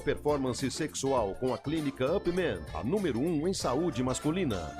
performance sexual com a clínica Upman, a número 1 em saúde masculina.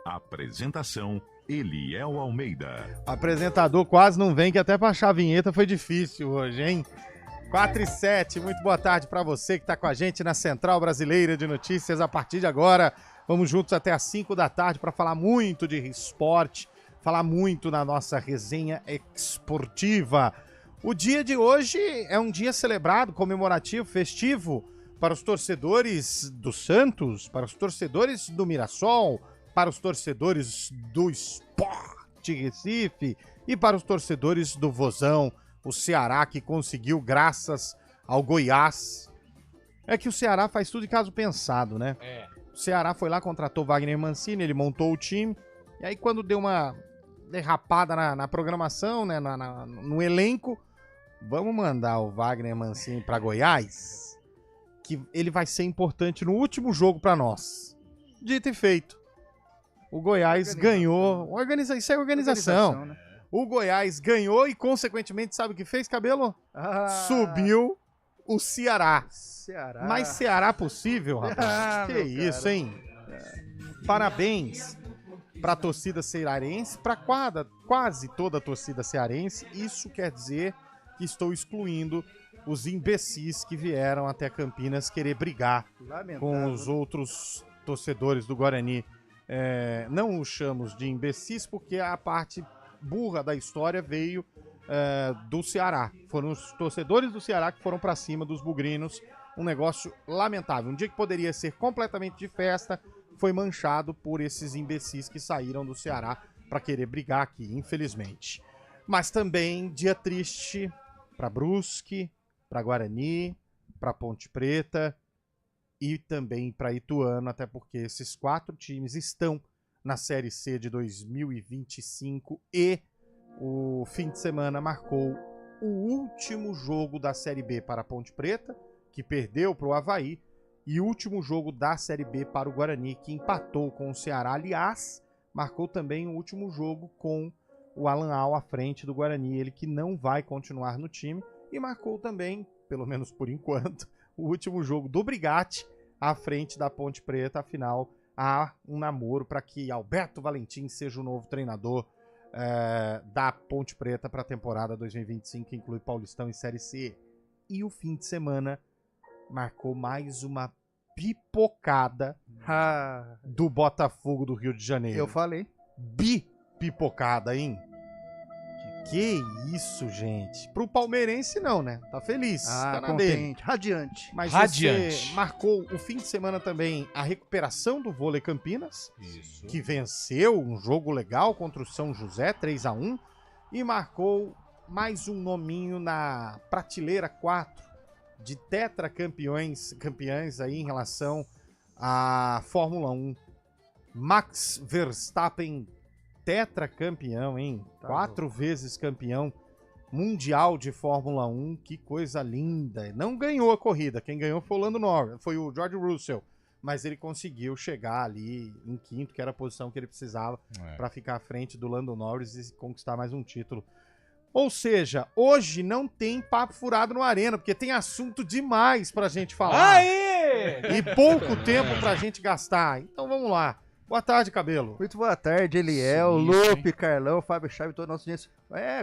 Apresentação, Eliel Almeida. Apresentador quase não vem, que até pra achar a vinheta foi difícil hoje, hein? 4:07, muito boa tarde pra você que tá com a gente na Central Brasileira de Notícias. A partir de agora, vamos juntos até às 5 da tarde pra falar muito de esporte, falar muito na nossa resenha esportiva. O dia de hoje é um dia celebrado, comemorativo, festivo para os torcedores do Santos, para os torcedores do Mirassol, para os torcedores do Sport Recife e para os torcedores do Vozão, o Ceará, que conseguiu graças ao Goiás. É que o Ceará faz tudo em caso pensado, né? O Ceará foi lá, contratou Wagner Mancini, ele montou o time, e aí quando deu uma derrapada na programação, né, no elenco, vamos mandar o Wagner Mancini para Goiás, que ele vai ser importante no último jogo para nós. Dito e feito. O Goiás ganhou. Isso é organização. Né? O Goiás ganhou e, consequentemente, sabe o que fez, Cabelo? Subiu o Ceará. Mais Ceará possível, rapaz. Que isso, cara, hein? Parabéns pra torcida cearense, pra quase toda a torcida cearense. Isso quer dizer que estou excluindo os imbecis que vieram até Campinas querer brigar com os outros torcedores do Guarani. Não os chamamos de imbecis porque a parte burra da história veio do Ceará. Foram os torcedores do Ceará que foram pra cima dos bugrinos. Um negócio lamentável. Um dia que poderia ser completamente de festa foi manchado por esses imbecis que saíram do Ceará pra querer brigar aqui, infelizmente. Mas também dia triste pra Brusque, pra Guarani, pra Ponte Preta e também para Ituano, até porque esses 4 times estão na Série C de 2025 e o fim de semana marcou o último jogo da Série B para a Ponte Preta, que perdeu para o Avaí, e o último jogo da Série B para o Guarani, que empatou com o Ceará. Aliás, marcou também o último jogo com o Alan Al à frente do Guarani, ele que não vai continuar no time, e marcou também, pelo menos por enquanto, o último jogo do Brigatti à frente da Ponte Preta. Afinal, há um namoro para que Alberto Valentim seja o novo treinador da Ponte Preta para a temporada 2025, que inclui Paulistão e Série C. E o fim de semana marcou mais uma pipocada do Botafogo do Rio de Janeiro. Eu falei. Pipocada, hein? Que isso, gente. Pro palmeirense não, né? Tá feliz. Tá na contente, dele. Radiante. Mas você marcou o fim de semana também a recuperação do Vôlei Campinas. Isso. Que venceu um jogo legal contra o São José, 3-1. E marcou mais um nominho na prateleira 4 de tetracampeões aí em relação à Fórmula 1. Max Verstappen, tetracampeão, hein? 4 vezes campeão mundial de Fórmula 1, que coisa linda. Não ganhou a corrida, quem ganhou foi o Lando Norris, foi o George Russell, mas ele conseguiu chegar ali em quinto, que era a posição que ele precisava para ficar à frente do Lando Norris e conquistar mais um título. Ou seja, hoje não tem papo furado no Arena, porque tem assunto demais pra gente falar. Aê! E pouco tempo pra gente gastar. Então vamos lá. Boa tarde, Cabelo. Muito boa tarde, Eliel, Lupe, Carlão, Fábio Chave, todo o nosso audiência.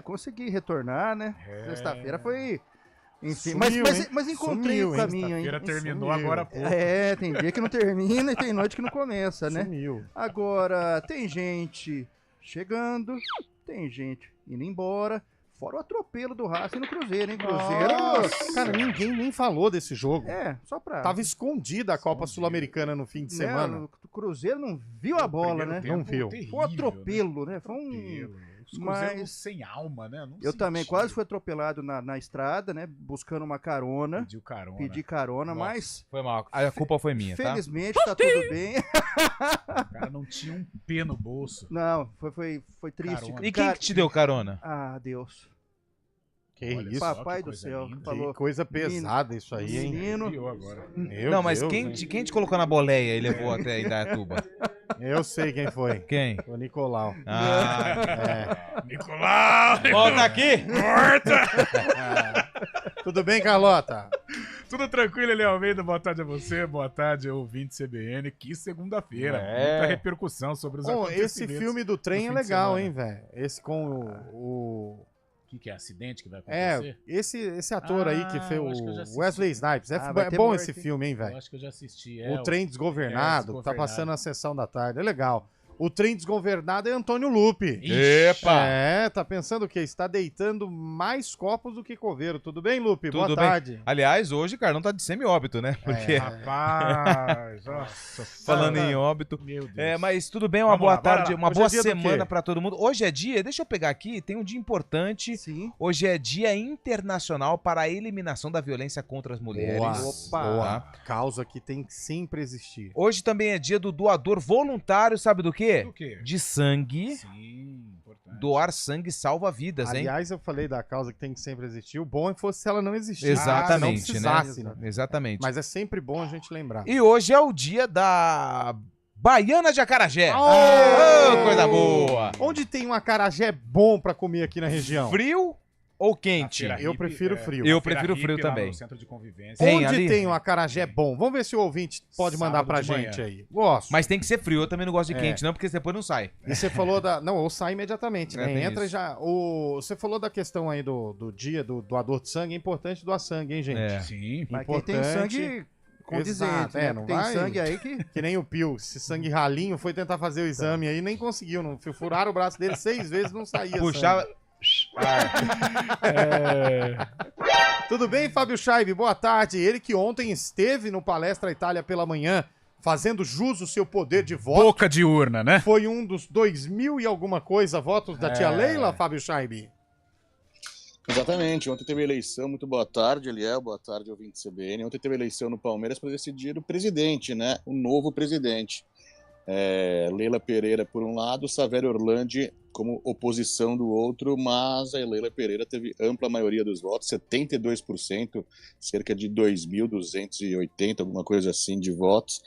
Consegui retornar, né? Sexta-feira foi... Enfim, Sumiu, mas encontrei o caminho, hein? Sexta-feira terminou agora há pouco. Tem dia que não termina e tem noite que não começa, né? Sumiu. Agora, tem gente chegando, tem gente indo embora. Fora o atropelo do Racing no Cruzeiro, hein? Cruzeiro. Nossa, cara, ninguém nem falou desse jogo. Só pra... Tava escondida a Copa Sul-Americana no fim de semana. O Cruzeiro não viu a bola, né? Não viu. Foi um atropelo, né? Foi Os cruzeiros sem alma, né? Eu também quase fui atropelado na estrada, né? Buscando uma carona. Pedi carona, Nossa, mas... Foi mal. A culpa foi minha, tá? Felizmente tá tudo bem. O cara não tinha um P no bolso. Não, foi triste. Carona. E quem que te deu carona? Ah, Deus. Que Olha isso, só, Papai que do coisa céu. linda. Falou, que coisa pesada isso aí, hein? menino. Pior agora. Meu Não, mas Deus, quem hein? te colocou na boleia e levou até Indaiatuba? Eu sei quem foi. Quem? O Nicolau. Ah, Nicolau! volta aqui! Tudo bem, Carlota? Tudo tranquilo, Eli Almeida? Boa tarde a você, boa tarde, ouvinte CBN. Que segunda-feira. É. Muita repercussão sobre os Bom, acontecimentos. esse filme do trem é no fim de legal, semana. hein, velho? Esse com o... O que é acidente que vai acontecer? Esse ator aí que fez eu acho que eu já o assisti. Wesley Snipes. vai É ter bom morte, esse hein? filme, hein, Eu velho? acho que eu já assisti. O Trem Desgovernado, que tá Desgovernado. passando na sessão da tarde. É legal. O Trem Desgovernado é Antônio Lupe. Epa! É, tá pensando o quê? Está deitando mais copos do que coveiro. Tudo bem, Lupe? Tudo Boa bem. tarde. Aliás, hoje o Carlão tá de semi-óbito, né? Porque Rapaz, nossa. falando em óbito. Meu Deus. Mas tudo bem, uma Vamos boa lá, bora tarde, lá. uma Hoje boa é dia do semana quê? pra todo mundo. Hoje é dia, deixa eu pegar aqui, tem um dia importante. Sim. Hoje é Dia Internacional para a Eliminação da Violência contra as Mulheres. Opa! Tá? Causa que tem que sempre existir. Hoje também é dia do doador voluntário, sabe do quê? O quê? De sangue. Sim, importante. Doar sangue salva vidas, hein? Aliás, eu falei da causa que tem que sempre existir. O bom fosse se ela não existisse. Exatamente, Se não precisasse, né? Exatamente. Mas é sempre bom a gente lembrar. E hoje é o dia da Baiana de Acarajé. Oh! Ô, coisa boa! Onde tem um acarajé bom pra comer aqui na região? Frio ou quente? Na Feira Eu Hippie, prefiro frio. Eu na Feira prefiro frio Hippie, lá também. no Centro de Convivência. Tem Onde ali? tem um acarajé bom? Vamos ver se o ouvinte pode mandar Sábado pra de gente manhã. aí. Gosto. Mas tem que ser frio, eu também não gosto de É. quente, não, porque depois não sai. E você falou da... Não, ou sai imediatamente, né? tem Entra isso. já... Você falou da questão aí do dia do doador de sangue. É importante doar sangue, hein, gente? É. Sim. Mas quem tem Importante. sangue condizente, Exato, né? não Tem vai- sangue aí que... Que nem o Pio. Esse sangue ralinho foi tentar fazer o exame aí, nem conseguiu. Não, furaram o braço dele 6 vezes, não saía Puxava. sangue. Tudo bem, Fábio Scheibe? Boa tarde. Ele que ontem esteve no Palestra Itália pela manhã, fazendo jus ao seu poder de voto. Boca de urna, né? Foi um dos 2.000 e alguma coisa votos da tia Leila, Fábio Scheibe? Exatamente. Ontem teve eleição. Muito boa tarde, Eliel. Boa tarde, ouvinte CBN. Ontem teve eleição no Palmeiras para decidir o presidente, né? O novo presidente. Leila Pereira, por um lado, Savério Orlandi como oposição do outro, mas a Leila Pereira teve ampla maioria dos votos, 72%, cerca de 2.280, alguma coisa assim, de votos.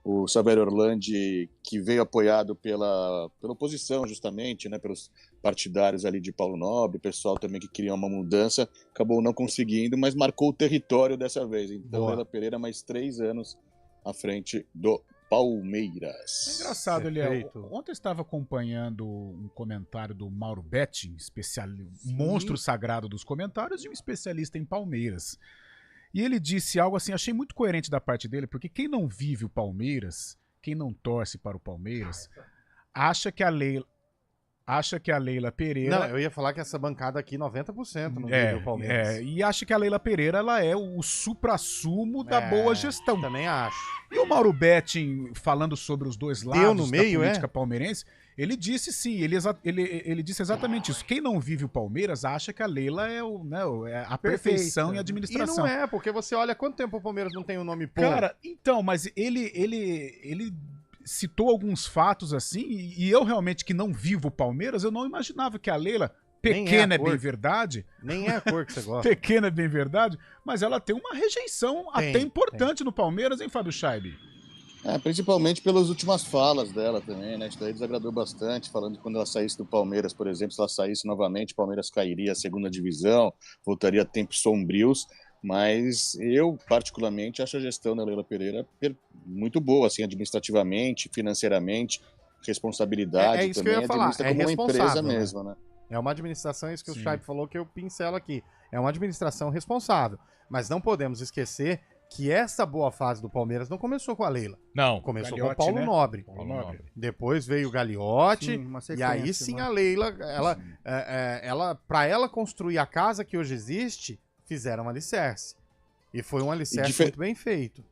O Savério Orlandi, que veio apoiado pela oposição, justamente, né, pelos partidários ali de Paulo Nobre, pessoal também que queria uma mudança, acabou não conseguindo, mas marcou o território dessa vez. Então, Boa. Leila Pereira, mais 3 anos à frente do Palmeiras. É engraçado, Eliel. Perfeito. Ontem eu estava acompanhando um comentário do Mauro Betting, monstro sagrado dos comentários e um especialista em Palmeiras. E ele disse algo assim, achei muito coerente da parte dele, porque quem não vive o Palmeiras, quem não torce para o Palmeiras, acha que a Leila Pereira... Não, eu ia falar que essa bancada aqui, 90% não vive o Palmeiras. e acha que a Leila Pereira ela é o suprassumo da boa gestão. Também acho. E o Mauro Betting, falando sobre os dois lados no meio, da política palmeirense, ele disse sim, ele disse exatamente isso. Quem não vive o Palmeiras acha que a Leila é a perfeição em administração. E não é, porque você olha quanto tempo o Palmeiras não tem um nome puro. Cara, então, mas ele citou alguns fatos assim, e eu realmente que não vivo o Palmeiras, eu não imaginava que a Leila, Nem pequena é é a bem cor. verdade, Nem é a cor que você gosta. pequena é bem verdade, mas ela tem uma rejeição até importante no Palmeiras, hein, Fábio Scheibe? Principalmente pelas últimas falas dela também, né? Isso daí desagradou bastante, falando que quando ela saísse do Palmeiras, por exemplo, se ela saísse novamente, o Palmeiras cairia à segunda divisão, voltaria a tempos sombrios, mas eu, particularmente, acho a gestão da Leila Pereira muito boa, assim, administrativamente, financeiramente, responsabilidade É isso que também, eu ia falar, administra é como uma empresa responsável, né? mesmo, né? É uma administração, isso que o Sim. Scheibe falou, que eu pincelo aqui. É uma administração responsável. Mas não podemos esquecer que essa boa fase do Palmeiras não começou com a Leila. Não. Começou com o Gagliotti, Paulo né? Nobre. Paulo Nobre. Depois veio o Gagliotti. Sim, uma E sequência, aí sim né? a Leila, para ela construir a casa que hoje existe, fizeram um alicerce. E foi um alicerce muito bem feito.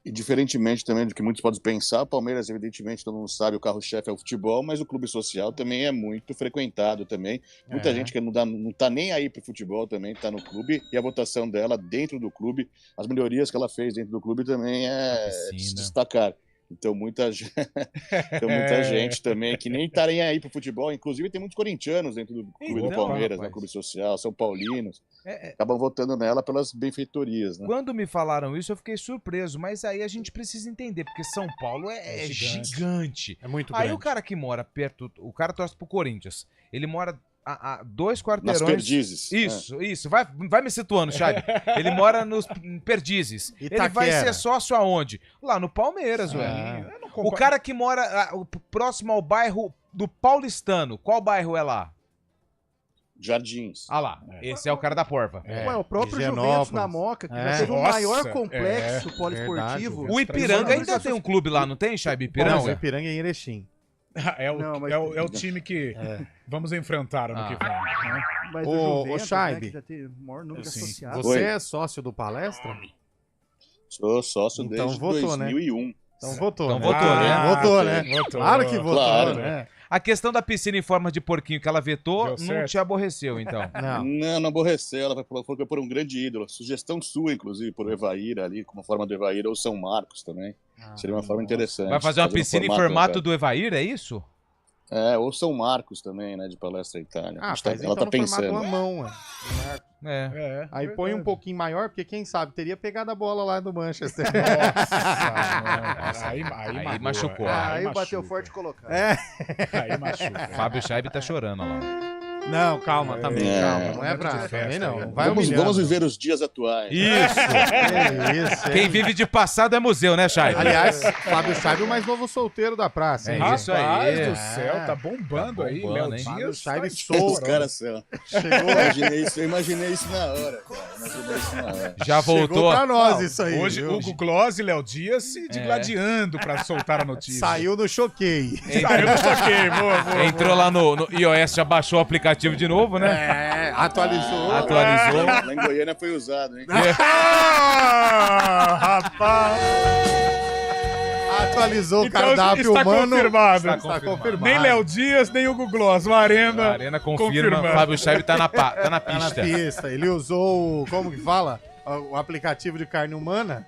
E diferentemente também do que muitos podem pensar, o Palmeiras, evidentemente, todo mundo sabe, o carro-chefe é o futebol, mas o clube social também é muito frequentado também. Muita gente que não tá nem aí pro futebol também tá no clube, e a votação dela dentro do clube, as melhorias que ela fez dentro do clube também é de se destacar. Então muita gente também que nem estarem aí pro futebol, inclusive tem muitos corintianos dentro do clube do Palmeiras, no clube social, São Paulinos, acabam votando nela pelas benfeitorias, né? Quando me falaram isso, eu fiquei surpreso, mas aí a gente precisa entender, porque São Paulo é gigante. É muito Aí grande. o cara que mora perto, o cara torce pro Corinthians, ele mora a 2 Nas quarteirões... Perdizes. Isso, vai me situando, Chave. Ele mora nos Perdizes. Ele vai Itaquera. ser sócio aonde? Lá no Palmeiras, velho. O cara que mora próximo ao bairro do Paulistano, qual bairro é lá? Jardins. Ah lá, esse é o cara da porva. Ué, o próprio Higienópolis. Juventus na Moca, que já teve o Nossa, maior complexo verdade, poliesportivo. Juventus O Ipiranga ainda tem um clube lá, não tem, Chaibe? Não, o Ipiranga? Ipiranga é em Erechim. Não, mas- é o time que vamos enfrentar ano que vem. Né? Mas Ô, o Juventus, ô, Chaibe. que já tem o maior número de Sim. associados. Você Oi. é sócio do Palestra? Sou sócio Então desde votou, né? 2001. Então votou, Então né? votou, né? Votou, né? Votou. Claro que votou, Claro. né? A questão da piscina em forma de porquinho que ela vetou Deu não certo. te aborreceu, então. Não. Não aborreceu, ela falou que foi por um grande ídolo. Sugestão sua, inclusive, por Evair ali, como forma do Evair, ou São Marcos também. Seria uma forma interessante. Vai fazer uma um piscina em formato do Evair, é isso? ou São Marcos também, né, de Palestra Itália. Ah, Ela faz então tá no pensando. formato uma mão, ué. É. Aí põe um pouquinho maior, porque quem sabe teria pegado a bola lá do Manchester. Nossa, aí Aí machucou. Aí bateu machuca. forte colocado. Aí machuca. Fábio Scheibe tá chorando lá. Não, calma também, É. calma. Não é Momento pra de festa, também não. né? Vai Vamos humilhando. viver os dias atuais. Isso! Que isso, Quem hein? vive de passado é museu, né, Scheibe? Aliás, Fábio Scheibe é o mais novo solteiro da praça. hein? É isso aí. Rapaz do céu, tá bombando aí, bombando, Léo hein? Fábio Dias. Scheibe tá solto. Os estourando. caras são. Eu imaginei isso na hora, cara. Imaginei isso na hora. Já Chegou voltou. pra nós isso aí. Hoje, viu? Hugo Gloss e Léo Dias se digladiando pra soltar a notícia. Saiu no choquei. Saiu do choquei, boa. Entrou lá no iOS, já baixou o aplicativo de novo, né? Atualizou. Atualizou. Lá em Goiânia foi usado, hein? Ah, rapaz! Atualizou o Então cardápio está humano. confirmado. Está confirmado. Nem Léo Dias, nem Hugo Gloss. A Arena. Arena confirma, Confirmado. Fábio Scheibe tá na Tá na pista. pista. Ele usou, como que fala? O aplicativo de carne humana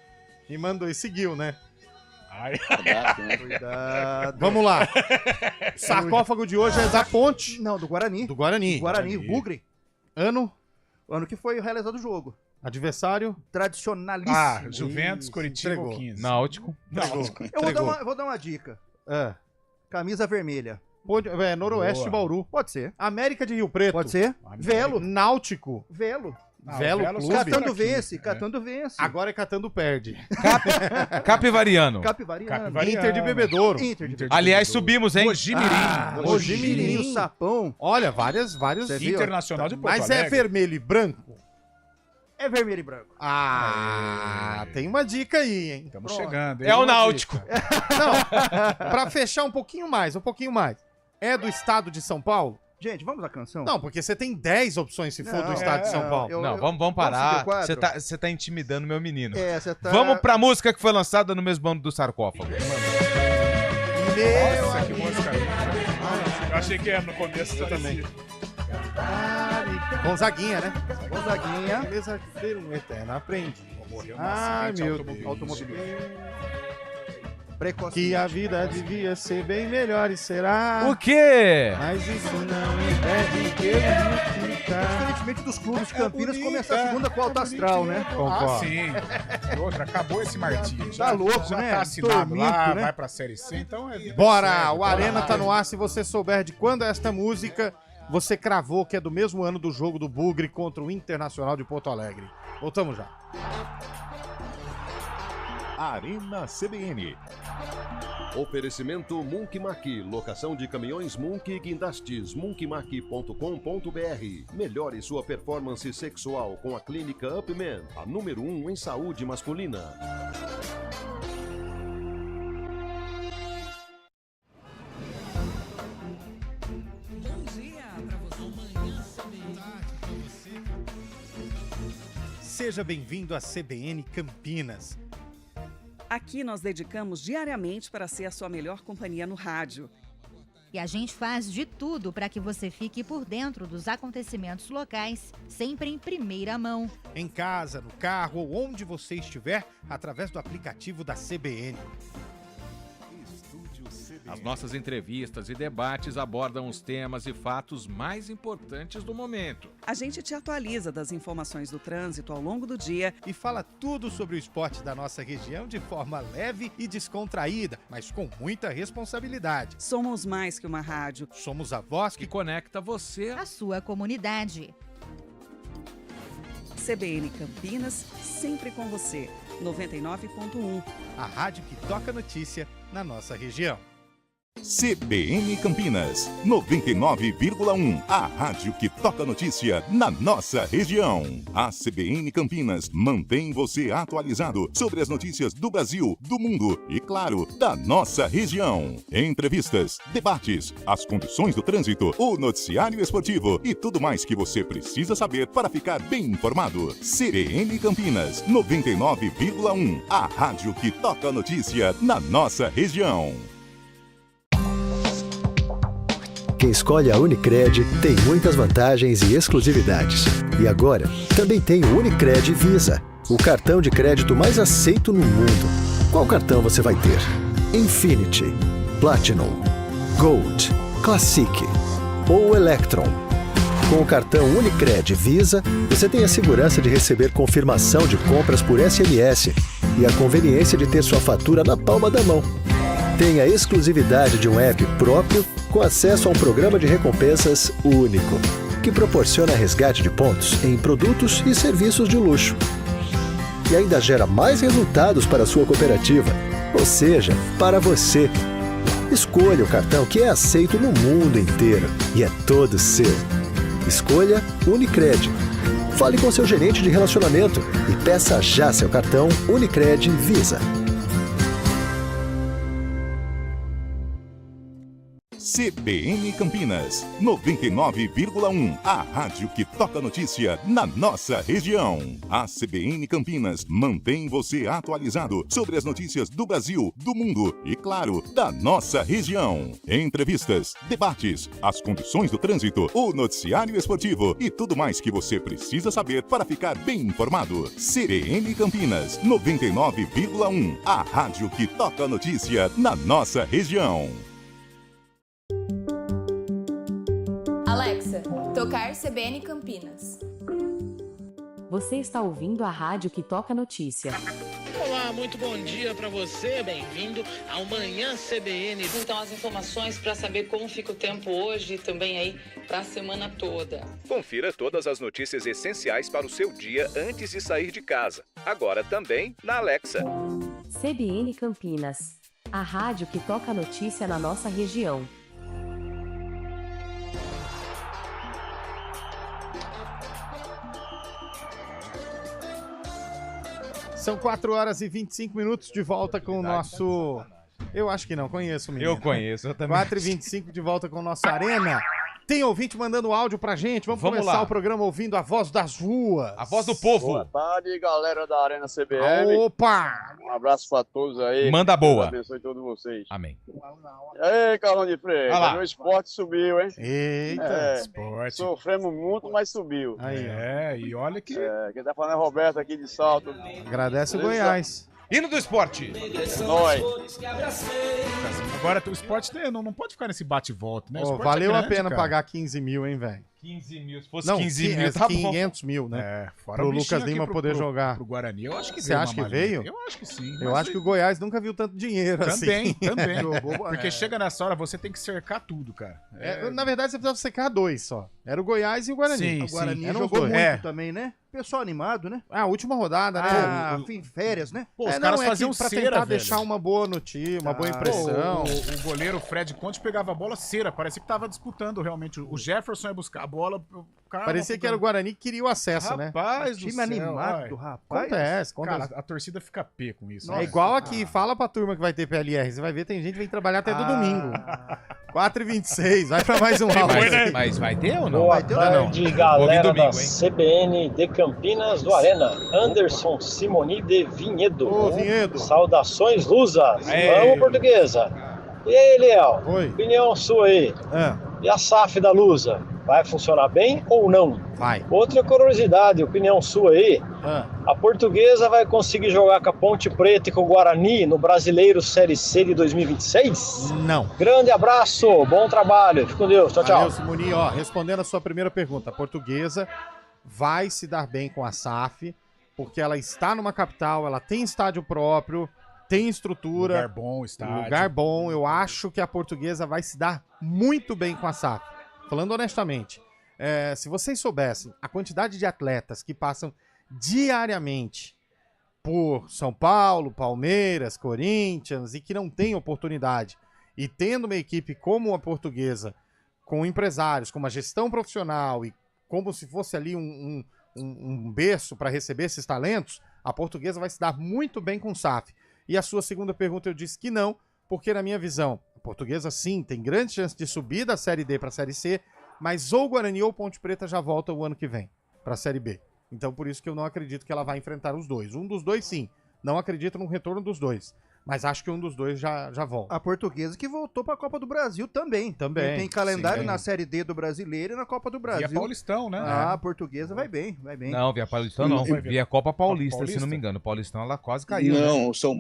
e mandou e seguiu, né? Ai, Cuidado. Vamos lá. O sarcófago de hoje é da Ponte, Não, do Guarani. do Guarani. Guarani, Bugre. Ano, O ano que foi realizado o jogo. adversário. Tradicionalíssimo. Juventus, Isso, Curitiba, entregou. 15. Náutico. Eu vou dar uma dica. É. Camisa vermelha. Noroeste Boa. de Bauru. Pode ser. América de Rio Preto. Pode ser. Velo. Náutico. Velo. Velo Velo Clube. só Catando aqui, vence. né? Catando vence. Agora é Catando Perde. Capivariano. Capivariano. Capivariano. Inter de Bebedouro. Inter de Inter de Aliás, Bebedouro. subimos, hein? Mojimirim. Mojimirim. o Sapão. Olha, vários. Você viu? Internacional de Porto Mas é Alegre. vermelho e branco? É vermelho e branco. Tem uma dica aí, hein? Estamos chegando. hein? É o Uma Náutico. dica. Não, pra fechar um pouquinho mais. É do estado de São Paulo? Gente, vamos à canção? Não, porque você tem 10 opções se for do Não, estado de São não, Paulo. Não, vamos seguir parar. o quadro? Você tá intimidando meu menino. Você tá... Vamos pra música que foi lançada no mesmo ano do sarcófago. Nossa, que música. Eu achei que era no começo também. Gonzaguinha, né? Gonzaguinha. Beleza, ter um eterno aprendiz. Morreu num Ai, acidente meu automobilístico. Precoce. Que a vida devia ser bem melhor e será. O quê? Mas isso não impede que eu me ficar. Diferentemente dos clubes de Campinas, começar a segunda com o alto astral, né? Ah, Concordo. sim. E outra, acabou esse martírio. Tá louco, já né? tá assinado lá, Tormento, né? vai pra Série C, então é... Bora! O Arena tá no ar. Se você souber de quando é esta música, você cravou que é do mesmo ano do jogo do Bugre contra o Internacional de Porto Alegre. Voltamos já. Arena CBN. Oferecimento Munk Maqui, locação de caminhões Munk e guindastes, munkmaqui.com.br. Melhore sua performance sexual com a clínica Upman, a número 1 em saúde masculina. Seja bem-vindo à CBN Campinas. Aqui nós dedicamos diariamente para ser a sua melhor companhia no rádio. E a gente faz de tudo para que você fique por dentro dos acontecimentos locais, sempre em primeira mão. Em casa, no carro ou onde você estiver, através do aplicativo da CBN. As nossas entrevistas e debates abordam os temas e fatos mais importantes do momento. A gente te atualiza das informações do trânsito ao longo do dia e fala tudo sobre o esporte da nossa região de forma leve e descontraída, mas com muita responsabilidade. Somos mais que uma rádio. Somos a voz que conecta você à sua comunidade. CBN Campinas, sempre com você. 99.1. A rádio que toca notícia na nossa região. CBN Campinas, 99,1, a rádio que toca notícia na nossa região. A CBN Campinas mantém você atualizado sobre as notícias do Brasil, do mundo e, claro, da nossa região. Entrevistas, debates, as condições do trânsito, o noticiário esportivo e tudo mais que você precisa saber para ficar bem informado. CBN Campinas, 99,1, a rádio que toca notícia na nossa região. Quem escolhe a Unicred tem muitas vantagens e exclusividades. E agora, também tem o Unicred Visa, o cartão de crédito mais aceito no mundo. Qual cartão você vai ter? Infinity, Platinum, Gold, Classic ou Electron? Com o cartão Unicred Visa, você tem a segurança de receber confirmação de compras por SMS e a conveniência de ter sua fatura na palma da mão. Tem a exclusividade de um app próprio com acesso a um programa de recompensas único, que proporciona resgate de pontos em produtos e serviços de luxo. E ainda gera mais resultados para a sua cooperativa, ou seja, para você. Escolha o cartão que é aceito no mundo inteiro e é todo seu. Escolha Unicred. Fale com seu gerente de relacionamento e peça já seu cartão Unicred Visa. CBN Campinas, 99,1, a rádio que toca notícia na nossa região. A CBN Campinas mantém você atualizado sobre as notícias do Brasil, do mundo e, claro, da nossa região. Entrevistas, debates, as condições do trânsito, o noticiário esportivo e tudo mais que você precisa saber para ficar bem informado. CBN Campinas, 99,1, a rádio que toca notícia na nossa região. Alexa, tocar CBN Campinas. Você está ouvindo a rádio que toca notícia. Olá, muito bom dia para você, bem-vindo ao Manhã CBN. Então, as informações para saber como fica o tempo hoje e também aí para a semana toda. Confira todas as notícias essenciais para o seu dia antes de sair de casa. Agora também na Alexa. CBN Campinas, a rádio que toca notícia na nossa região. São 4 horas e 25 minutos de volta com o nosso... Eu acho que não, conheço o menino. Eu conheço, eu também. 4h25 de volta com o nosso Arena. Tem ouvinte mandando áudio pra gente. Vamos começar lá. O programa ouvindo a voz das ruas. A voz do povo. Boa tarde, galera da Arena CBN. Opa! Um abraço pra todos aí. Manda boa. Deus abençoe todos vocês. Amém. Ei, Carlão de Freitas, o esporte subiu, hein? Eita, esporte. Sofremos muito, mas subiu. Aí, e olha que... Quem tá falando é Roberto aqui de Salto. Agradece o Goiás. Hino do esporte. Nós. Agora, o esporte não pode ficar nesse bate-volta, né? Valeu a pena pagar 15 mil, hein, velho? 15 mil. Se fosse Não, 15 mil, tá 500 mil, né? Fora pro o Lucas Lima poder jogar. Pro Guarani, eu acho que Você acha que veio? Eu acho que sim. Eu acho que o Goiás nunca viu tanto dinheiro também, assim. Também. Porque chega nessa hora, você tem que cercar tudo, cara. Na verdade, você precisava secar 2 só. Era o Goiás e o Guarani. O Guarani eram jogou dois. muito também, né? Pessoal animado, né? Última rodada, né? Fim, férias, né? Pô, os caras faziam pra cera, tentar velho. deixar uma boa notícia, uma boa impressão. O goleiro Fred Conte pegava a bola cera, parecia que tava disputando realmente. O Jefferson ia buscar a bola, o cara parecia que era o Guarani que queria o acesso, rapaz, né? do Time céu, animado, rapaz. Acontece. Cara, a torcida fica pé com isso. É igual aqui, fala pra turma que vai ter PLR, você vai ver, tem gente que vem trabalhar até do domingo. 4h26, vai pra mais um round. Mas vai ter ou não? Boa Vai ter tarde, ou não? galera Domingo, da hein? CBN de Campinas do Arena. Anderson Simoni de Vinhedo. Ô, Vinhedo. Saudações lusas. Aê. Vamos, portuguesa. E aí, Eliel? Oi. Opinião sua aí. E a SAF da Lusa? Vai funcionar bem ou não? Vai. Outra curiosidade, opinião sua aí. A Portuguesa vai conseguir jogar com a Ponte Preta e com o Guarani no Brasileiro Série C de 2026? Não. Grande abraço, bom trabalho. Fique com Deus. Tchau, tchau. Valeu, Simoni. Ó, respondendo a sua primeira pergunta, a Portuguesa vai se dar bem com a SAF, porque ela está numa capital, ela tem estádio próprio, tem estrutura. Lugar bom, estádio. Lugar bom. Eu acho que a Portuguesa vai se dar muito bem com a SAF. Falando honestamente, se vocês soubessem a quantidade de atletas que passam diariamente por São Paulo, Palmeiras, Corinthians e que não têm oportunidade, e tendo uma equipe como a Portuguesa, com empresários, com uma gestão profissional e como se fosse ali um berço para receber esses talentos, a Portuguesa vai se dar muito bem com o SAF. E a sua segunda pergunta eu disse que não, porque na minha visão, a Portuguesa sim, tem grande chance de subir da Série D para a Série C, mas ou Guarani ou Ponte Preta já volta o ano que vem para a Série B. Então por isso que eu não acredito que ela vai enfrentar os dois. Um dos dois sim, não acredito no retorno dos dois, mas acho que um dos dois já volta. A Portuguesa que voltou para a Copa do Brasil também. Tem calendário na Série D do Brasileiro e na Copa do Brasil. Via Paulistão, né? A Portuguesa vai bem. Não, via Paulistão não. Via Copa Paulista, se não me engano. O Paulistão ela quase caiu. Não, né? o São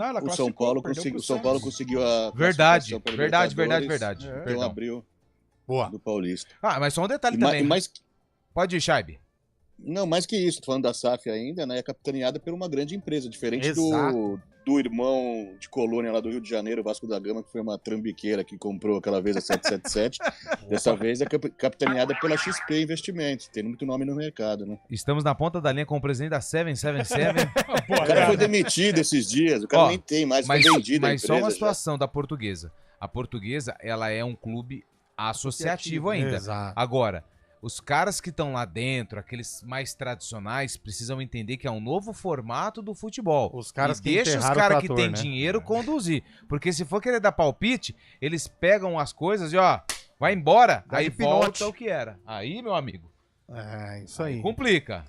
Paulo conseguiu a Verdade. Então abriu do Paulista. Mas só um detalhe também. Pode ir, Chaibe. Não, mais que isso, tô falando da SAF ainda, né? É capitaneada por uma grande empresa, diferente do irmão de colônia lá do Rio de Janeiro, Vasco da Gama, que foi uma trambiqueira que comprou aquela vez a 777. Dessa vez é capitaneada pela XP Investimentos, tem muito nome no mercado, né? Estamos na ponta da linha com o presidente da 777. O cara foi demitido esses dias, o cara nem tem mais, foi vendido a Mas empresa só uma já. situação da Portuguesa. A Portuguesa, ela é um clube associativo ainda. Exato. Agora, os caras que estão lá dentro, aqueles mais tradicionais, precisam entender que é um novo formato do futebol. Os caras que deixa os enterraram o caras que trator, têm né? dinheiro conduzir. Porque se for querer dar palpite, eles pegam as coisas e vai embora, aí volta o que era. Aí, meu amigo. É, isso aí. Complica.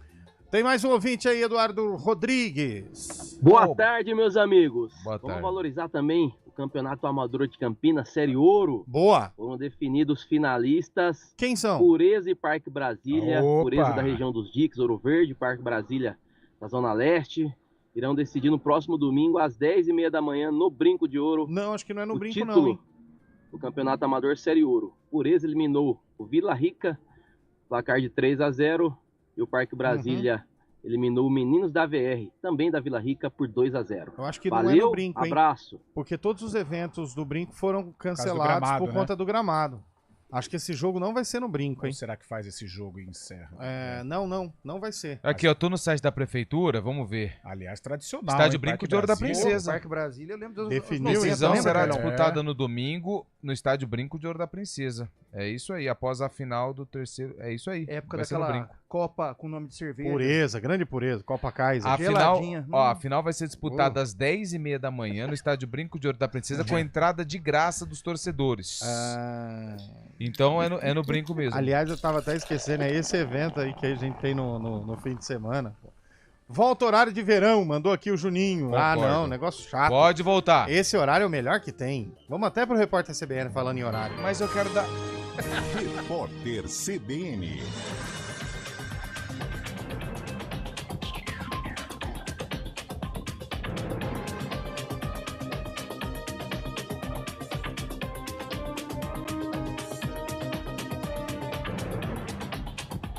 Tem mais um ouvinte aí, Eduardo Rodrigues. Boa tarde, meus amigos. Boa tarde. Vamos valorizar também o Campeonato Amador de Campinas, Série Ouro. Boa. Foram definidos finalistas. Quem são? Pureza e Parque Brasília. Opa. Pureza da região dos Diques, Ouro Verde, Parque Brasília da Zona Leste. Irão decidir no próximo domingo, às 10h30 da manhã, no Brinco de Ouro. Não, acho que não é no o Brinco título não, hein? do Campeonato Amador Série Ouro. Pureza eliminou o Vila Rica, placar de 3-0. E o Parque Brasília eliminou o Meninos da VR, também da Vila Rica, por 2-0. Eu acho que Valeu, não é no Brinco, hein? abraço. Porque todos os eventos do Brinco foram cancelados gramado, por né? conta do gramado. Acho que esse jogo não vai ser no Brinco, hein? Ou será que faz esse jogo e encerra? Não vai ser. Aqui, eu tô no site da prefeitura, vamos ver. Aliás, tradicional. Estádio hein? Brinco Parque de Ouro da Brasília. Princesa. Parque Brasília, eu lembro dos Definiu, A decisão lembra, será Carlão? disputada no domingo no Estádio Brinco de Ouro da Princesa. É isso aí, após a final do terceiro. É isso aí. Época vai ser no daquela Brinco. Copa com nome de cerveja. Pureza, grande pureza, Copa Kaiser. A final, geladinha. a final vai ser disputada às 10h30 da manhã no Estádio Brinco de Ouro da Princesa com a entrada de graça dos torcedores. Então é no Brinco mesmo. Aliás, eu tava até esquecendo, é esse evento aí que a gente tem no fim de semana. Volta horário de verão, mandou aqui o Juninho. Concordo. Ah, não, negócio chato. Pode voltar. Esse horário é o melhor que tem. Vamos até pro repórter CBN falando em horário. Mas eu quero dar... Repórter CBN.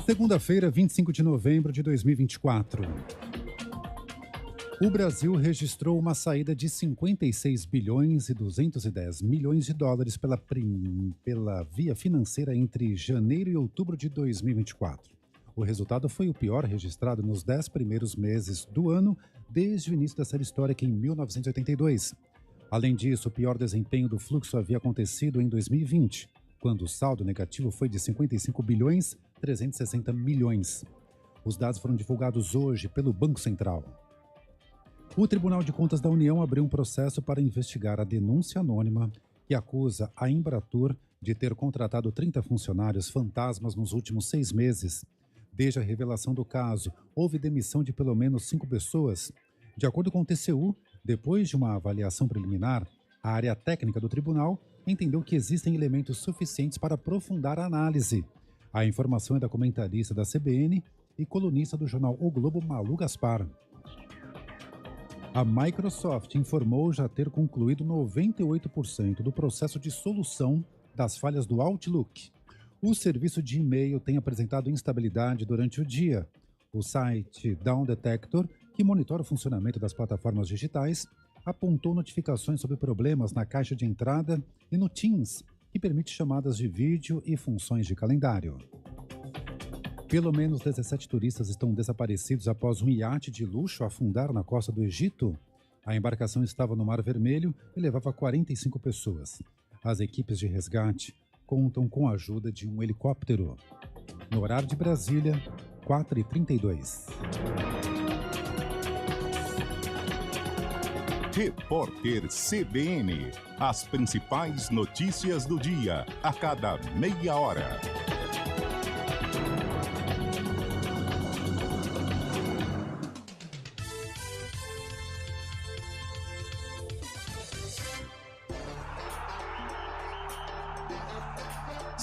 Segunda-feira, 25 de novembro de 2024. O Brasil registrou uma saída de 56 bilhões e 210 milhões de dólares pela via financeira entre janeiro e outubro de 2024. O resultado foi o pior registrado nos 10 primeiros meses do ano, desde o início da série histórica em 1982. Além disso, o pior desempenho do fluxo havia acontecido em 2020, quando o saldo negativo foi de 55 bilhões 360 milhões. Os dados foram divulgados hoje pelo Banco Central. O Tribunal de Contas da União abriu um processo para investigar a denúncia anônima que acusa a Embratur de ter contratado 30 funcionários fantasmas nos últimos 6 meses. Desde a revelação do caso, houve demissão de pelo menos 5 pessoas. De acordo com o TCU, depois de uma avaliação preliminar, a área técnica do tribunal entendeu que existem elementos suficientes para aprofundar a análise. A informação é da comentarista da CBN e colunista do jornal O Globo, Malu Gaspar. A Microsoft informou já ter concluído 98% do processo de solução das falhas do Outlook. O serviço de e-mail tem apresentado instabilidade durante o dia. O site Down Detector, que monitora o funcionamento das plataformas digitais, apontou notificações sobre problemas na caixa de entrada e no Teams, que permite chamadas de vídeo e funções de calendário. Pelo menos 17 turistas estão desaparecidos após um iate de luxo afundar na costa do Egito. A embarcação estava no Mar Vermelho e levava 45 pessoas. As equipes de resgate contam com a ajuda de um helicóptero. No horário de Brasília, 4h32. Repórter CBN. As principais notícias do dia, a cada meia hora.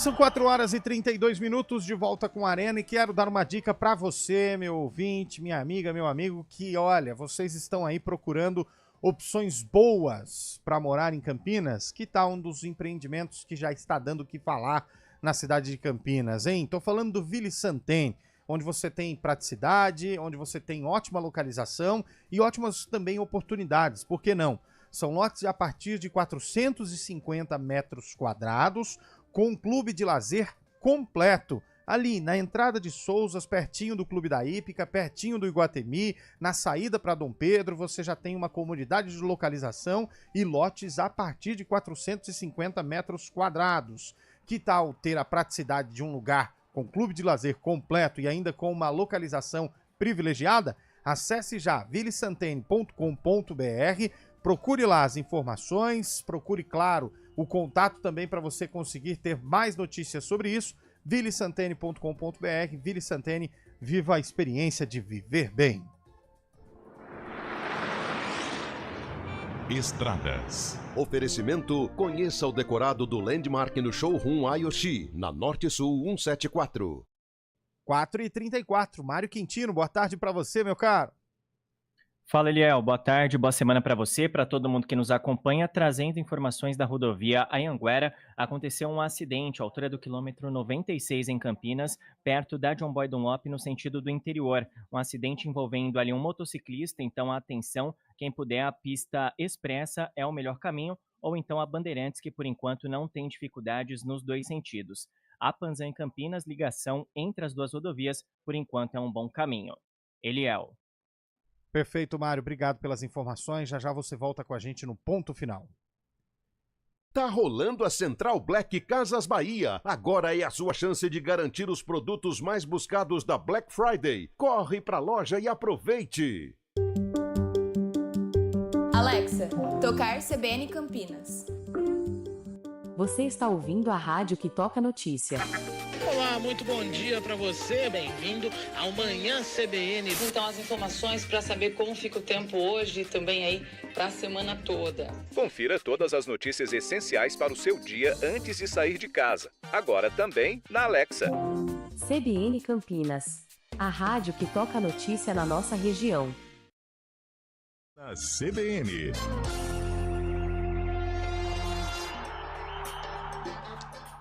São 4h32 de volta com a Arena e quero dar uma dica para você, meu ouvinte, minha amiga, meu amigo, que olha, vocês estão aí procurando opções boas para morar em Campinas. Que tal um dos empreendimentos que já está dando o que falar na cidade de Campinas, hein? Tô falando do Ville Santen, onde você tem praticidade, onde você tem ótima localização e ótimas também oportunidades, por que não? São lotes a partir de 450 metros quadrados, com um clube de lazer completo, ali na entrada de Souzas, pertinho do Clube da Hípica, pertinho do Iguatemi, na saída para Dom Pedro, você já tem uma comunidade de localização e lotes a partir de 450 metros quadrados. Que tal ter a praticidade de um lugar com clube de lazer completo e ainda com uma localização privilegiada? Acesse já vilesantene.com.br, procure lá as informações, procure, claro, o contato também para você conseguir ter mais notícias sobre isso, vilesantene.com.br. Ville Santene, viva a experiência de viver bem. Estradas. Oferecimento, conheça o decorado do Landmark no Showroom Ayoshi, na Norte Sul 174. 4h34, Mário Quintino, boa tarde para você, meu caro. Fala, Eliel, boa tarde, boa semana para você, para todo mundo que nos acompanha, trazendo informações da rodovia Anhanguera. Aconteceu um acidente à altura do quilômetro 96 em Campinas, perto da John Boy Dunlop, no sentido do interior. Um acidente envolvendo ali um motociclista, então atenção, quem puder, a pista expressa é o melhor caminho, ou então a Bandeirantes, que por enquanto não tem dificuldades nos dois sentidos. A Panzan em Campinas, ligação entre as duas rodovias, por enquanto é um bom caminho. Eliel. Perfeito, Mário. Obrigado pelas informações. Já já você volta com a gente no ponto final. Tá rolando a Central Black Casas Bahia. Agora é a sua chance de garantir os produtos mais buscados da Black Friday. Corre pra loja e aproveite. Alexa, tocar CBN Campinas. Você está ouvindo a rádio que toca notícia. Olá, muito bom dia para você, bem-vindo ao Manhã CBN. Então, as informações para saber como fica o tempo hoje e também aí para a semana toda. Confira todas as notícias essenciais para o seu dia antes de sair de casa. Agora também na Alexa. CBN Campinas, a rádio que toca notícia na nossa região. Na CBN.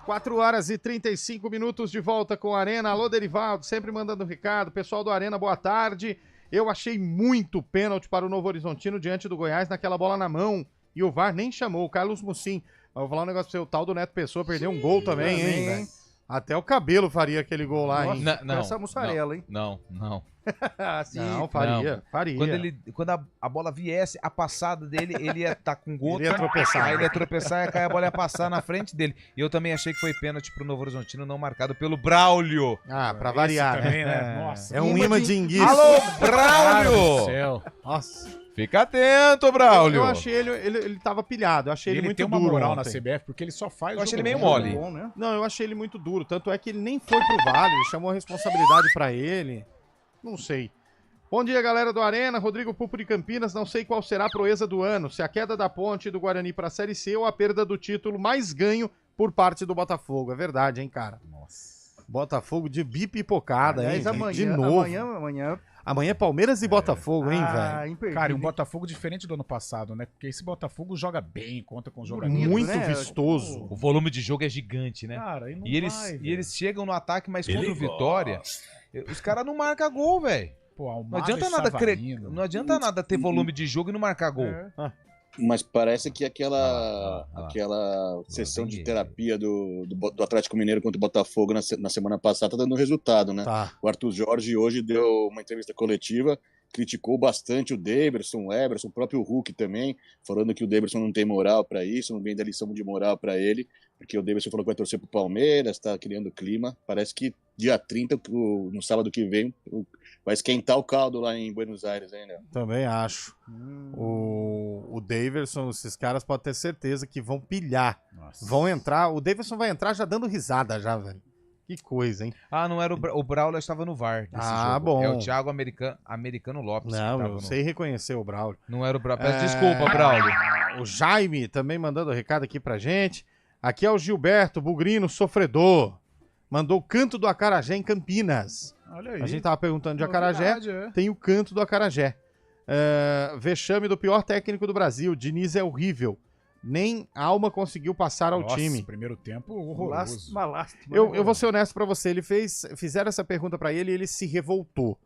4h35 de volta com a Arena. Alô, Derivaldo, sempre mandando recado. Pessoal do Arena, boa tarde. Eu achei muito pênalti para o Novo Horizontino diante do Goiás naquela bola na mão. E o VAR nem chamou. O Carlos Mucim. Vou falar um negócio pra você. O tal do Neto Pessoa perdeu um gol também, hein? Até o Cabelo faria aquele gol lá, hein? Não, essa mussarela, hein? Não. Sim. Não, faria. Quando a bola viesse, a passada dele, ele ia estar com gota. Ele ia tropeçar. Aí ele ia tropeçar e cair a bola ia passar na frente dele. E eu também achei que foi pênalti pro Novo Horizontino, não marcado pelo Braulio. Ah, pra variar, também, né? Nossa. É um imã de enguiço. Alô, Cara do Braulio! céu. Nossa. Fica atento, Braulio. Eu achei ele tava pilhado. Eu achei ele muito tem uma duro moral ontem. na CBF porque ele só faz Eu achei jogo ele meio bom. mole. Bom, né? Não, eu achei ele muito duro. Tanto é que ele nem foi pro Vale. Ele chamou a responsabilidade pra ele. Não sei. Bom dia, galera do Arena. Rodrigo Pupo de Campinas. Não sei qual será a proeza do ano. Se a queda da Ponte do Guarani pra Série C ou a perda do título mais ganho por parte do Botafogo. É verdade, hein, cara? Nossa. Botafogo de bipipocada, hein? Aliás, amanhã, de novo. Amanhã. Amanhã é Palmeiras e Botafogo, hein, velho? Imperdível. Cara, e um Botafogo diferente do ano passado, né? Porque esse Botafogo joga bem, conta com os jogadores. Muito né? vistoso. O volume de jogo é gigante, né? Cara, não E eles, vai, e eles chegam no ataque, mas contra o Vitória, os caras não marcam gol, velho. Pô, Não adianta nada não adianta nada ter volume de jogo e não marcar gol. Mas parece que aquela sessão de terapia do Atlético Mineiro contra o Botafogo na semana passada tá dando resultado, né? Tá. O Arthur Jorge hoje deu uma entrevista coletiva, criticou bastante o Daverson, o Everson, o próprio Hulk também, falando que o Daverson não tem moral para isso, não vem dar lição de moral para ele, porque o Daverson falou que vai torcer pro Palmeiras, tá criando clima. Parece que dia 30, no sábado que vem, vai esquentar o caldo lá em Buenos Aires, hein, né? Também acho. O Daverson, esses caras podem ter certeza que vão pilhar. Nossa. Vão entrar. O Daverson vai entrar já dando risada já, velho. Que coisa, hein? Ah, não era o Braulio estava no VAR nesse jogo. Bom. É o Thiago Americano Lopes. Não, que eu tava sei reconhecer o Braulio. Não era o Braulio. Peço desculpa, Braulio. O Jaime também mandando recado aqui pra gente. Aqui é o Gilberto Bugrino Sofredor. Mandou o Canto do Acarajé em Campinas. Olha aí. A gente tava perguntando de Acarajé. Novidade, Tem o Canto do Acarajé. Vexame do pior técnico do Brasil. Diniz é horrível. Nem Alma conseguiu passar ao Nossa, time. primeiro tempo horroroso. Uma lástima. Eu vou ser honesto pra você. Fizeram essa pergunta pra ele e ele se revoltou.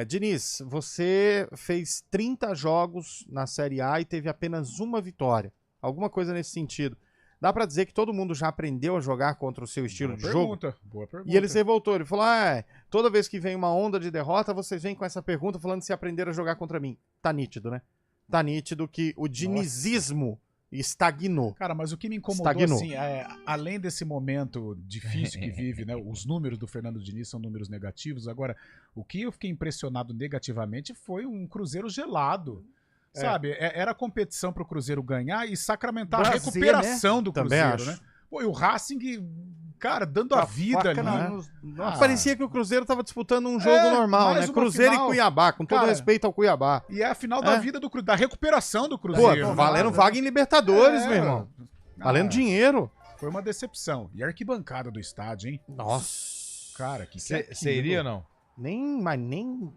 Diniz, você fez 30 jogos na Série A e teve apenas uma vitória. Alguma coisa nesse sentido. Dá pra dizer que todo mundo já aprendeu a jogar contra o seu estilo de jogo? Boa pergunta. E ele se revoltou. Ele falou, toda vez que vem uma onda de derrota, vocês vêm com essa pergunta falando se aprenderam a jogar contra mim. Tá nítido, né? Tá nítido que o dinizismo estagnou. Cara, mas o que me incomodou, assim, além desse momento difícil que vive, né? Os números do Fernando Diniz são números negativos. Agora, o que eu fiquei impressionado negativamente foi um Cruzeiro gelado. Sabe? Era competição pro Cruzeiro ganhar e sacramentar a recuperação do Cruzeiro, né? Pô, e o Racing, cara, dando a vida ali. Parecia que o Cruzeiro tava disputando um jogo normal, né? Cruzeiro e Cuiabá, com todo respeito ao Cuiabá. E é a final da vida da recuperação do Cruzeiro. Pô, valendo vaga em Libertadores, meu irmão. Valendo dinheiro. Foi uma decepção. E a arquibancada do estádio, hein? Nossa. Cara, Você iria ou não? Nem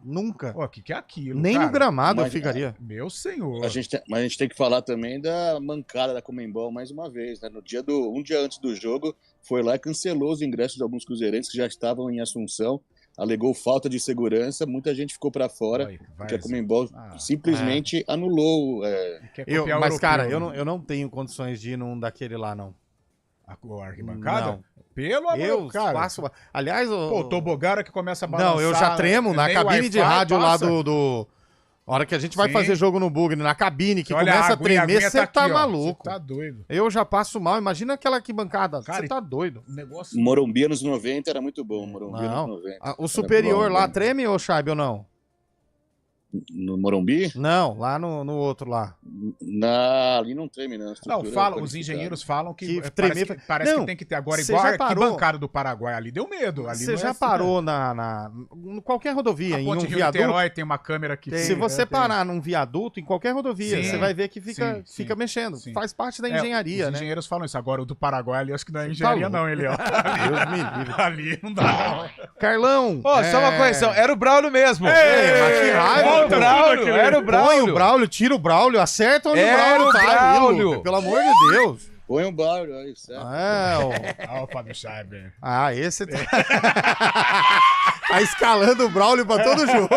nunca. Pô, que é aquilo, Nem cara? no gramado eu ficaria. Meu senhor. Mas a gente tem que falar também da mancada da Conmebol mais uma vez, né? Um dia antes do jogo, foi lá e cancelou os ingressos de alguns cruzeirenses que já estavam em Assunção, alegou falta de segurança, muita gente ficou para fora, porque a Conmebol simplesmente anulou. Mas, cara, eu não tenho condições de ir num daquele lá, não. A arquibancada? Não. Pelo amor, cara. Passo... Aliás, Pô, o tobogara que começa a balançar... Não, eu já tremo na cabine de rádio lá do... A hora que a gente vai fazer jogo no Bugre, na cabine, que começa a tremer, você tá maluco. Você tá doido. Eu já passo mal. Imagina aquela arquibancada. Você tá doido. Morumbi anos 90 era muito bom. Morumbi anos 90. O superior lá treme, ô Chaibe, ou não? No Morumbi? Não, lá no outro lá. Ali não treme, não. Não, os engenheiros falam que parece que tem que ter agora igual a arquibancada do Paraguai. Ali deu medo. Você já parou em qualquer rodovia, em um viaduto? Niterói tem uma câmera que... Se você parar num viaduto, em qualquer rodovia, você vai ver que fica mexendo. Sim. Faz parte da engenharia, né? Os engenheiros falam isso. Agora, o do Paraguai ali, acho que não é engenharia não, ele, ó. Deus me livre. Ali não dá. Carlão! Só uma correção. Era o Braulio mesmo. Mas que raiva. Era o Braulio. Põe o Braulio, tira o Braulio, acerta onde o Braulio tá. Braulio. Pelo amor de Deus. Põe um Braulio aí, certo? Olha o Fábio Scheiber. Esse tá... tá escalando o Braulio pra todo jogo.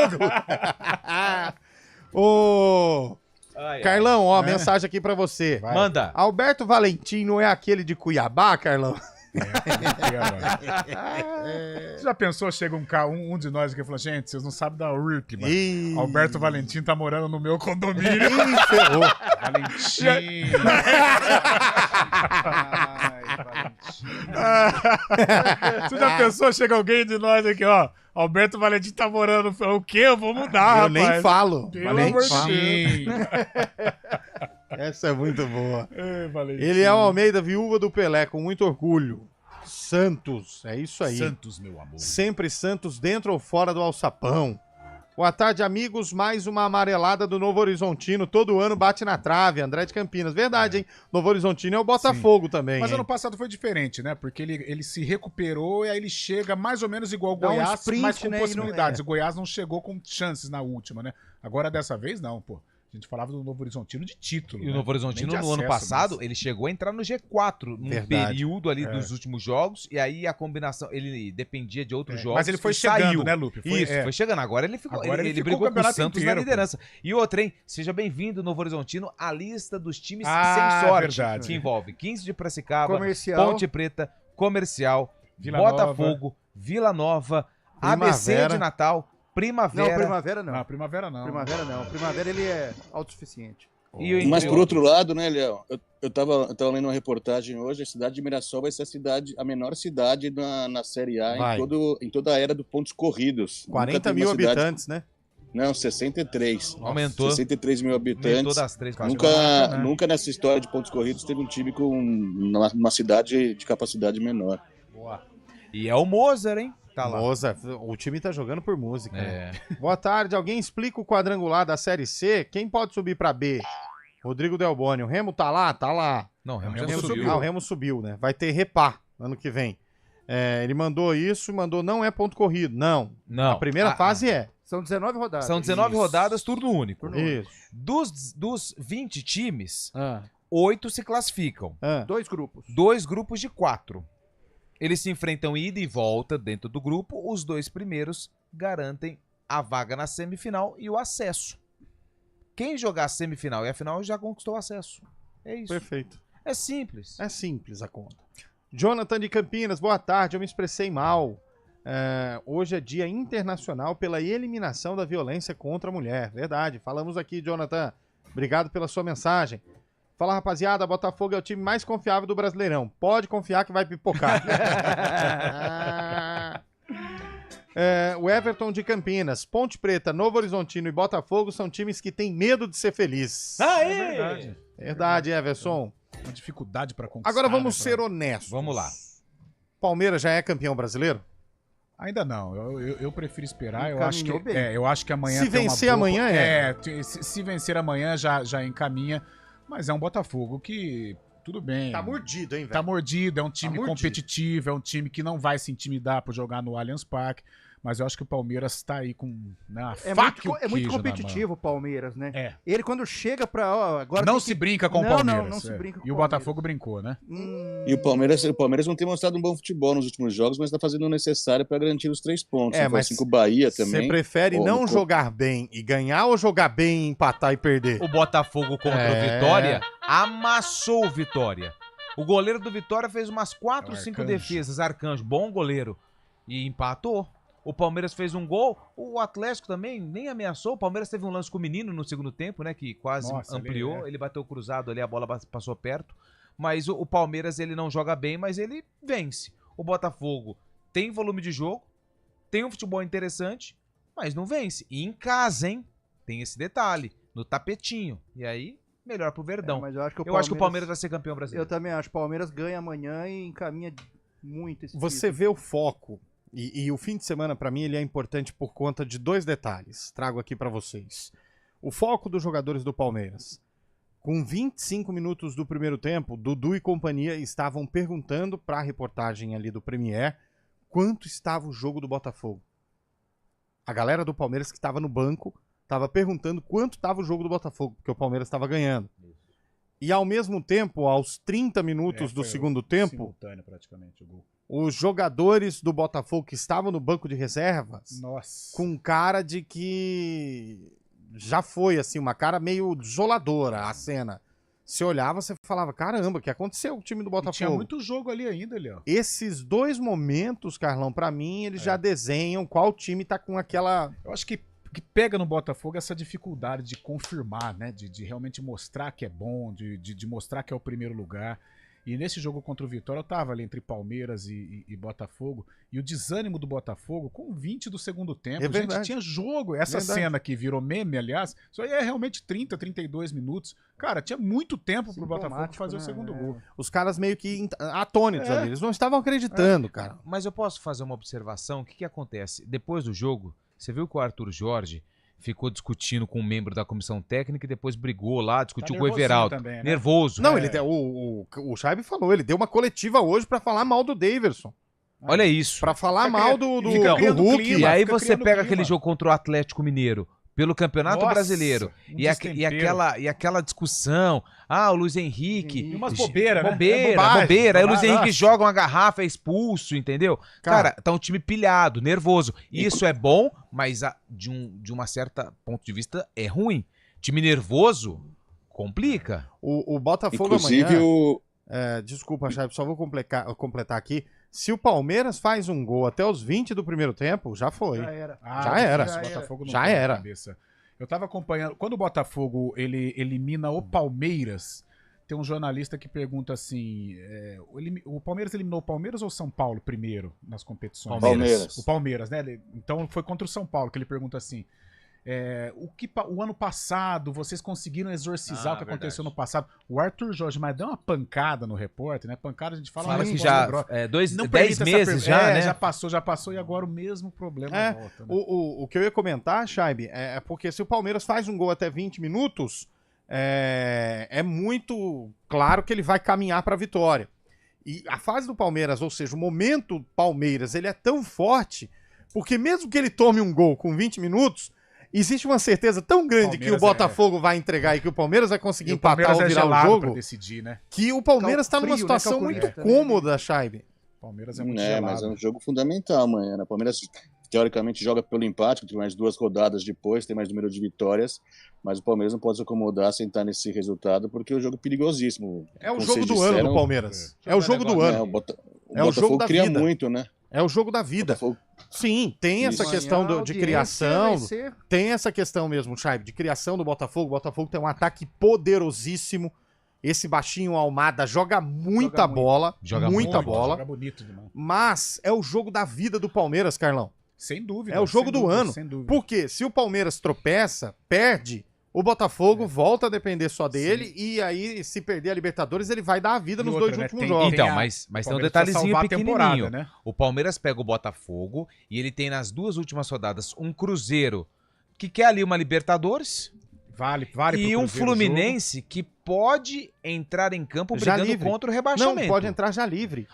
Carlão, mensagem aqui pra você. Manda. Alberto Valentim não é aquele de Cuiabá, Carlão? Você já pensou, chega um de nós aqui e fala, gente, vocês não sabem da URP, mas Alberto Valentim tá morando no meu condomínio. Ferrou. Valentim. Você já pensou, chega alguém de nós aqui, ó, Alberto Valentim tá morando, o quê? Eu vou mudar, Eu nem falo. Pelo amor de Deus. Essa é muito boa. Valentim. Ele é o Almeida, viúva do Pelé, com muito orgulho. Santos, é isso aí. Santos, meu amor. Sempre Santos, dentro ou fora do alçapão. Boa tarde, amigos. Mais uma amarelada do Novo Horizontino. Todo ano bate na trave. André de Campinas. Verdade, hein? Novo Horizontino é o Botafogo também. Mas hein? ano passado foi diferente, né? Porque ele se recuperou e aí ele chega mais ou menos igual o Dá um Goiás, sprint, mas com né, possibilidades. e não- O Goiás não chegou com chances na última, né? Agora, dessa vez, não, pô. A gente falava do Novo Horizontino de título. E o né? Novo Horizontino, Nem de no ano acesso, passado, mas- ele chegou a entrar no G4 num Verdade. período ali É. dos últimos jogos, e aí a combinação, ele dependia de outros jogos. Mas ele foi e chegando, saiu. né, Lupe? Foi chegando. Agora ele ficou. Agora ele ele ficou o brigou com o campeonato Santos inteiro, na pô. liderança. E outra, hein? Seja bem-vindo, Novo Horizontino, à lista dos times Ah, sem sorte. verdade. Que envolve 15 de Piracicaba, Comercial. Ponte Preta, Comercial, Vila Botafogo, Vila Nova, ABC Primavera. de Natal, Primavera. Não, Primavera não. Não, Primavera não. Primavera não. Primavera ele é autossuficiente. Mas por outro lado, né, Léo, eu tava lendo uma reportagem hoje, a cidade de Mirassol vai ser a menor cidade na Série A Vai. em toda a era dos pontos corridos. Nunca 40 teve mil uma cidade- habitantes, né? Não, 63. Aumentou. 63 mil Aumentou habitantes. das três pra Nunca, cima, né? nunca nessa história de pontos corridos teve um time com uma cidade de capacidade menor. E é o Mozart, hein? Tá lá. Moza, o time tá jogando por música. É. né? Boa tarde, alguém explica o quadrangular da Série C? Quem pode subir pra B? Rodrigo Delboni, o Remo tá lá? Tá lá. Não, o Remo já Remo subiu. Ah, o Remo subiu, né? Vai ter Repá ano que vem. Ele mandou isso, mandou não é ponto corrido. Não. Não. A primeira fase é. São 19 rodadas. São 19 rodadas, turno único. Isso. Dos 20 times, Ah, 8 se classificam. ah. 2 grupos. 2 grupos de 4. Eles se enfrentam ida e volta dentro do grupo. Os 2 primeiros garantem a vaga na semifinal e o acesso. Quem jogar a semifinal e a final já conquistou o acesso. É isso. Perfeito. É simples. É simples a conta. Jonathan de Campinas, boa tarde. Eu me expressei mal. Hoje é Dia Internacional pela Eliminação da Violência contra a Mulher. Verdade. Falamos aqui, Jonathan. Obrigado pela sua mensagem. Fala, rapaziada. Botafogo é o time mais confiável do Brasileirão. Pode confiar que vai pipocar. O Everton de Campinas. Ponte Preta, Novo Horizontino e Botafogo são times que têm medo de ser feliz. Aê! É verdade. Verdade, Everson. Uma dificuldade pra conquistar. Agora vamos né, ser honestos. Vamos lá. Palmeiras já é campeão brasileiro? Ainda não, eu prefiro esperar. Eu Encaminhou acho que bem. eu acho que amanhã Se tem uma vencer boa- amanhã, se vencer amanhã já encaminha, mas é um Botafogo que tudo bem. Tá mordido, hein, velho? Tá mordido, é um time mordido. competitivo, é um time que não vai se intimidar por jogar no Allianz Parque, mas eu acho que o Palmeiras tá aí com a faca e o É muito queijo na competitivo o Palmeiras, né? É. Ele quando chega pra... Ó, agora Não tem se que- brinca com o Não, Palmeiras. não se é. brinca com E o Palmeiras. Botafogo brincou, né? E o Palmeiras não tem mostrado um bom futebol nos últimos jogos, mas está fazendo o necessário para garantir os 3 pontos. É, Foi mas assim com o Bahia também. Você prefere Pô, não no- jogar bem e ganhar ou jogar bem e empatar e perder? O Botafogo contra o Vitória amassou o Vitória. O goleiro do Vitória fez umas 4, 5 Arcanjo. defesas. Arcanjo, bom goleiro. E empatou. O Palmeiras fez um gol. O Atlético também nem ameaçou. O Palmeiras teve um lance com o menino no segundo tempo, né? Que quase Nossa, ampliou. Ele bateu cruzado ali, a bola passou perto. Mas o Palmeiras, ele não joga bem, mas ele vence. O Botafogo tem volume de jogo, tem um futebol interessante, mas não vence. E em casa, hein? Tem esse detalhe. No tapetinho. E aí, melhor pro Verdão. Mas eu acho que acho que o Palmeiras vai ser campeão brasileiro. Eu também acho. O Palmeiras ganha amanhã e encaminha muito esse Você vê o foco. E o fim de semana, pra mim, ele é importante por conta de 2 detalhes. Trago aqui pra vocês. O foco dos jogadores do Palmeiras. Com 25 minutos do primeiro tempo, Dudu e companhia estavam perguntando pra reportagem ali do Premier quanto estava o jogo do Botafogo. A galera do Palmeiras que estava no banco estava perguntando quanto estava o jogo do Botafogo, porque o Palmeiras estava ganhando. E ao mesmo tempo, aos 30 minutos do foi segundo tempo, simultâneo praticamente o gol. os jogadores do Botafogo que estavam no banco de reservas, Nossa. com cara de que já foi, assim, uma cara meio desoladora a cena. você olhava, você falava, caramba, o que aconteceu com o time do Botafogo? E tinha muito jogo ali ainda, ó. Esses 2 momentos, Carlão, pra mim, eles já desenham qual time tá com aquela... Eu acho que pega no Botafogo essa dificuldade de confirmar, né? De realmente mostrar que é bom, de mostrar que é o primeiro lugar. E nesse jogo contra o Vitória, eu tava ali entre Palmeiras e Botafogo, e o desânimo do Botafogo com 20 do segundo tempo. Gente, tinha jogo. Essa cena que virou meme, aliás, isso aí é realmente 30, 32 minutos. Cara, tinha muito tempo pro Botafogo fazer o segundo gol. Os caras meio que atônitos ali, eles não estavam acreditando, cara. Mas eu posso fazer uma observação? O que acontece? Depois do jogo, você viu que o Arthur Jorge ficou discutindo com um membro da comissão técnica e depois brigou lá, discutiu com o Everaldo. Também, né? Nervoso. Não, ele deu, o Scheibe falou, ele deu uma coletiva hoje pra falar mal do Daverson. Olha isso. Pra falar mal do Hulk. E aí você pega aquele jogo contra o Atlético Mineiro pelo Campeonato Brasileiro e aquela discussão, o Luiz Henrique e umas bobeiras, né? Bobeira, aí o Luiz Henrique joga uma garrafa, é expulso, entendeu? Cara, tá um time pilhado, nervoso, isso é bom, mas de uma certa ponto de vista é ruim. Time nervoso complica. O Botafogo amanhã... desculpa, Chave, só vou completar aqui. Se o Palmeiras faz um gol até os 20 do primeiro tempo, já foi. Já era. Já era. Eu tava acompanhando. Quando o Botafogo ele elimina o Palmeiras, tem um jornalista que pergunta assim: o Palmeiras eliminou o Palmeiras ou o São Paulo primeiro nas competições? Palmeiras. O Palmeiras, né? Então foi contra o São Paulo que ele pergunta assim. O ano passado vocês conseguiram exorcizar o que aconteceu no passado. O Arthur Jorge, mas deu uma pancada no repórter, né? Pancada a gente fala que já 10 meses né? Já passou e agora o mesmo problema volta. Né? O que eu ia comentar, Scheibe, é porque se o Palmeiras faz um gol até 20 minutos, é muito claro que ele vai caminhar para a vitória. E a fase do Palmeiras, ou seja, o momento Palmeiras, ele é tão forte, porque mesmo que ele tome um gol com 20 minutos, existe uma certeza tão grande que o Botafogo vai entregar e que o Palmeiras vai conseguir empatar ou virar o jogo, pra decidir, né? Que o Palmeiras está numa situação muito cômoda, Scheibe. Palmeiras é muito gelado. Mas é um jogo fundamental amanhã, né? O Palmeiras, teoricamente, joga pelo empate, tem mais 2 rodadas depois, tem mais número de vitórias, mas o Palmeiras não pode se acomodar sem estar nesse resultado, porque é um jogo perigosíssimo. É o jogo do ano do Palmeiras. É o jogo do ano. O Botafogo cria muito, né? É o jogo da vida. Sim, tem essa questão de criação, tem essa questão mesmo, Scheibe, de criação do Botafogo. O Botafogo tem um ataque poderosíssimo. Esse baixinho Almada joga muita bola, muita bola. Joga bonito demais. Mas é o jogo da vida do Palmeiras, Carlão. Sem dúvida. É o jogo do ano. Porque se o Palmeiras tropeça, perde, o Botafogo volta a depender só dele e aí, se perder a Libertadores, ele vai dar a vida nos 2 últimos jogos. Então, mas tem um detalhezinho pequenininho. Né? O Palmeiras pega o Botafogo e ele tem nas 2 últimas rodadas um Cruzeiro que quer ali uma Libertadores e um Fluminense que pode entrar em campo brigando contra o rebaixamento. Não, pode entrar já livre.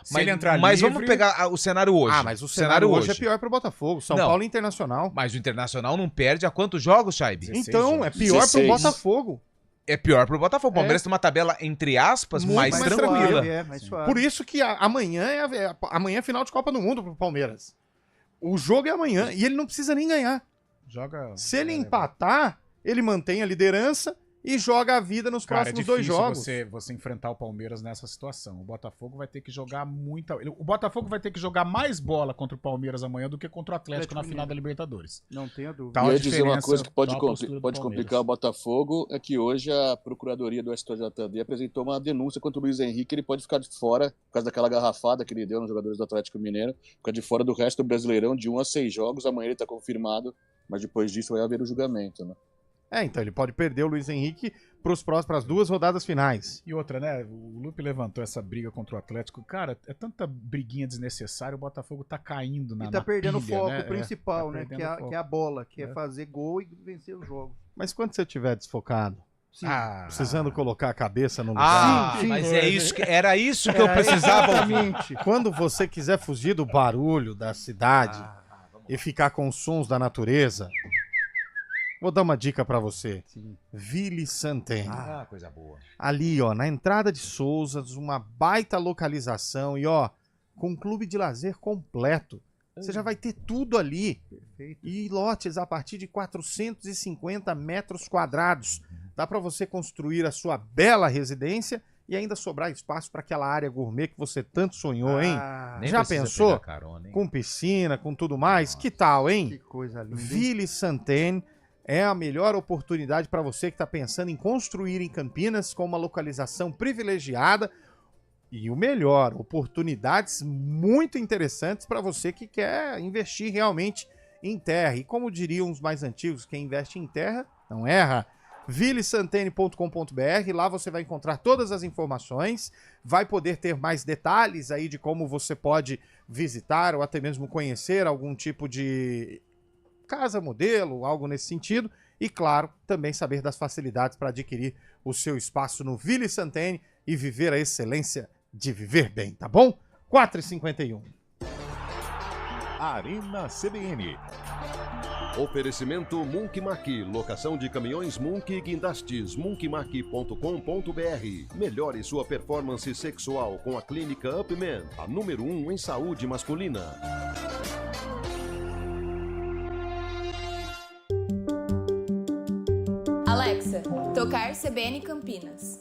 Mas vamos pegar o cenário hoje. Mas o cenário hoje é pior pro Botafogo. São Paulo e Internacional. Mas o Internacional não perde há quantos jogos, Scheibe? Então, é pior 16. Pro Botafogo. É pior pro Botafogo. O Palmeiras tem uma tabela, entre aspas, mais tranquila. Por isso que amanhã amanhã é final de Copa do Mundo pro Palmeiras. O jogo é amanhã e ele não precisa nem ganhar. Se ele empatar, ele mantém a liderança e joga a vida nos próximos 2 jogos. Você enfrentar o Palmeiras nessa situação. O Botafogo vai ter que jogar O Botafogo vai ter que jogar mais bola contra o Palmeiras amanhã do que contra o Atlético na final da Libertadores. Não tenha dúvida. E eu ia dizer uma coisa que pode complicar o Botafogo, é que hoje a Procuradoria do STJD apresentou uma denúncia contra o Luiz Henrique, ele pode ficar de fora, por causa daquela garrafada que ele deu nos jogadores do Atlético Mineiro, ficar de fora do resto do Brasileirão de 1 a 6 jogos, amanhã ele está confirmado, mas depois disso vai haver o julgamento, né? Então ele pode perder o Luiz Henrique para as 2 rodadas finais. E outra, né? O Lupe levantou essa briga contra o Atlético. Cara, é tanta briguinha desnecessária, o Botafogo tá caindo na tá perdendo pilha, o foco né? principal, né? Que é a bola, que é fazer gol e vencer o jogo. Mas quando você estiver desfocado, precisando colocar a cabeça no lugar. Mas era isso que eu precisava. Exatamente. Quando você quiser fugir do barulho da cidade e ficar com os sons da natureza... Vou dar uma dica pra você. Ville Santen. Coisa boa. Ali, ó, na entrada de Sousas, uma baita localização e, ó, com um clube de lazer completo. Você já vai ter tudo ali. Perfeito. E lotes a partir de 450 metros quadrados. Dá para você construir a sua bela residência e ainda sobrar espaço para aquela área gourmet que você tanto sonhou, hein? Já pensou? Carona, com piscina, com tudo mais. Que tal, hein? Que coisa linda. Ville Santen é a melhor oportunidade para você que está pensando em construir em Campinas com uma localização privilegiada e o melhor, oportunidades muito interessantes para você que quer investir realmente em terra. E como diriam os mais antigos, quem investe em terra não erra. villesantene.com.br, lá você vai encontrar todas as informações, vai poder ter mais detalhes aí de como você pode visitar ou até mesmo conhecer algum tipo de casa modelo, algo nesse sentido, e claro, também saber das facilidades para adquirir o seu espaço no Ville Santene e viver a excelência de viver bem, tá bom? 4h51. Arena CBN. Oferecimento Munkmak, locação de caminhões Munk e guindastes, munkmak.com.br. Melhore sua performance sexual com a clínica Upman, a número 1 em saúde masculina. Alexa, tocar CBN Campinas.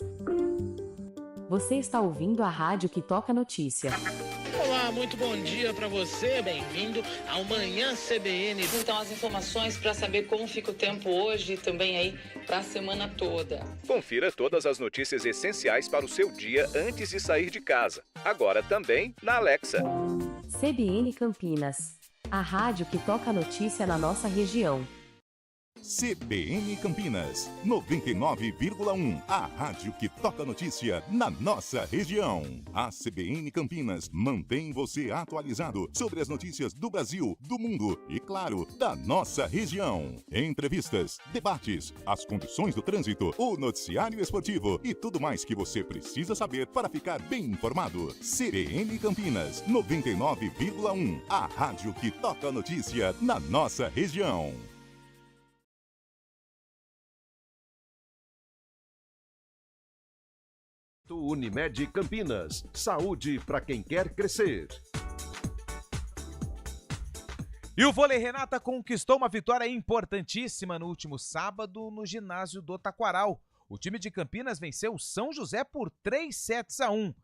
Você está ouvindo a rádio que toca notícia. Olá, muito bom dia para você, bem-vindo ao Manhã CBN. Então, as informações para saber como fica o tempo hoje e também aí para a semana toda. Confira todas as notícias essenciais para o seu dia antes de sair de casa. Agora também na Alexa. CBN Campinas, a rádio que toca notícia na nossa região. CBN Campinas, 99,1, a rádio que toca notícia na nossa região. A CBN Campinas mantém você atualizado sobre as notícias do Brasil, do mundo e, claro, da nossa região. Entrevistas, debates, as condições do trânsito, o noticiário esportivo e tudo mais que você precisa saber para ficar bem informado. CBN Campinas, 99,1, a rádio que toca notícia na nossa região. Unimed Campinas. Saúde para quem quer crescer. E o Vôlei Renata conquistou uma vitória importantíssima no último sábado no ginásio do Taquaral. O time de Campinas venceu o São José por 3-1.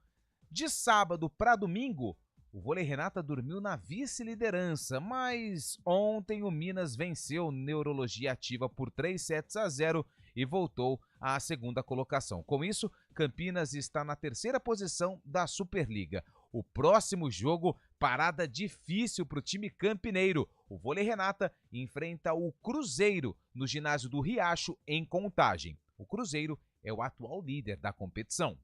De sábado para domingo, o Vôlei Renata dormiu na vice-liderança, mas ontem o Minas venceu Neurologia Ativa por 3-0 e voltou à segunda colocação. Com isso, Campinas está na terceira posição da Superliga. O próximo jogo, parada difícil para o time campineiro. O Vôlei Renata enfrenta o Cruzeiro no ginásio do Riacho, em Contagem. O Cruzeiro é o atual líder da competição.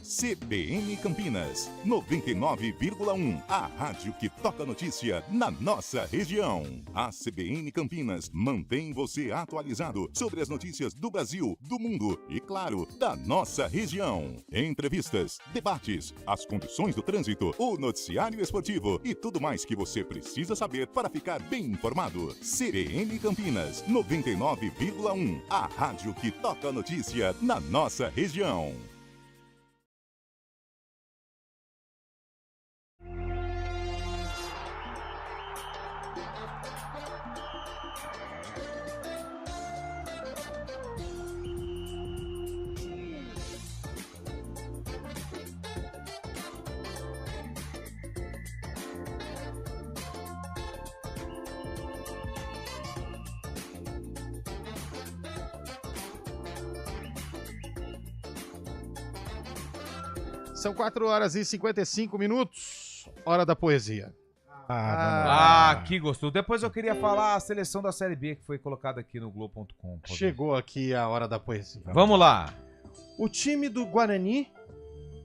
CBN Campinas, 99,1, a rádio que toca notícia na nossa região. A CBN Campinas mantém você atualizado sobre as notícias do Brasil, do mundo e, claro, da nossa região. Entrevistas, debates, as condições do trânsito, o noticiário esportivo e tudo mais que você precisa saber para ficar bem informado. CBN Campinas, 99,1, a rádio que toca notícia na nossa região. São 4h55, hora da poesia. Que gostoso. Depois eu queria falar a seleção da Série B que foi colocada aqui no Globo.com. Chegou aqui a hora da poesia. Vamos lá. O time do Guarani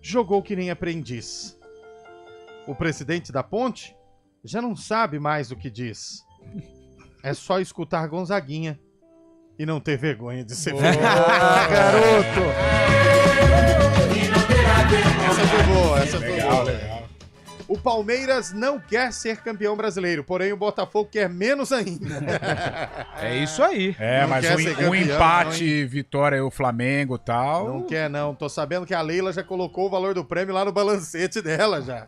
jogou que nem aprendiz. O presidente da Ponte já não sabe mais o que diz. É só escutar Gonzaguinha e não ter vergonha de ser feliz. Garoto! Essa foi boa, essa foi boa. Legal. O Palmeiras não quer ser campeão brasileiro, porém o Botafogo quer menos ainda. É isso aí. Não Mas quer ser campeão, empate, não, vitória, o Flamengo e tal. Não quer não, tô sabendo que a Leila já colocou o valor do prêmio lá no balancete dela já.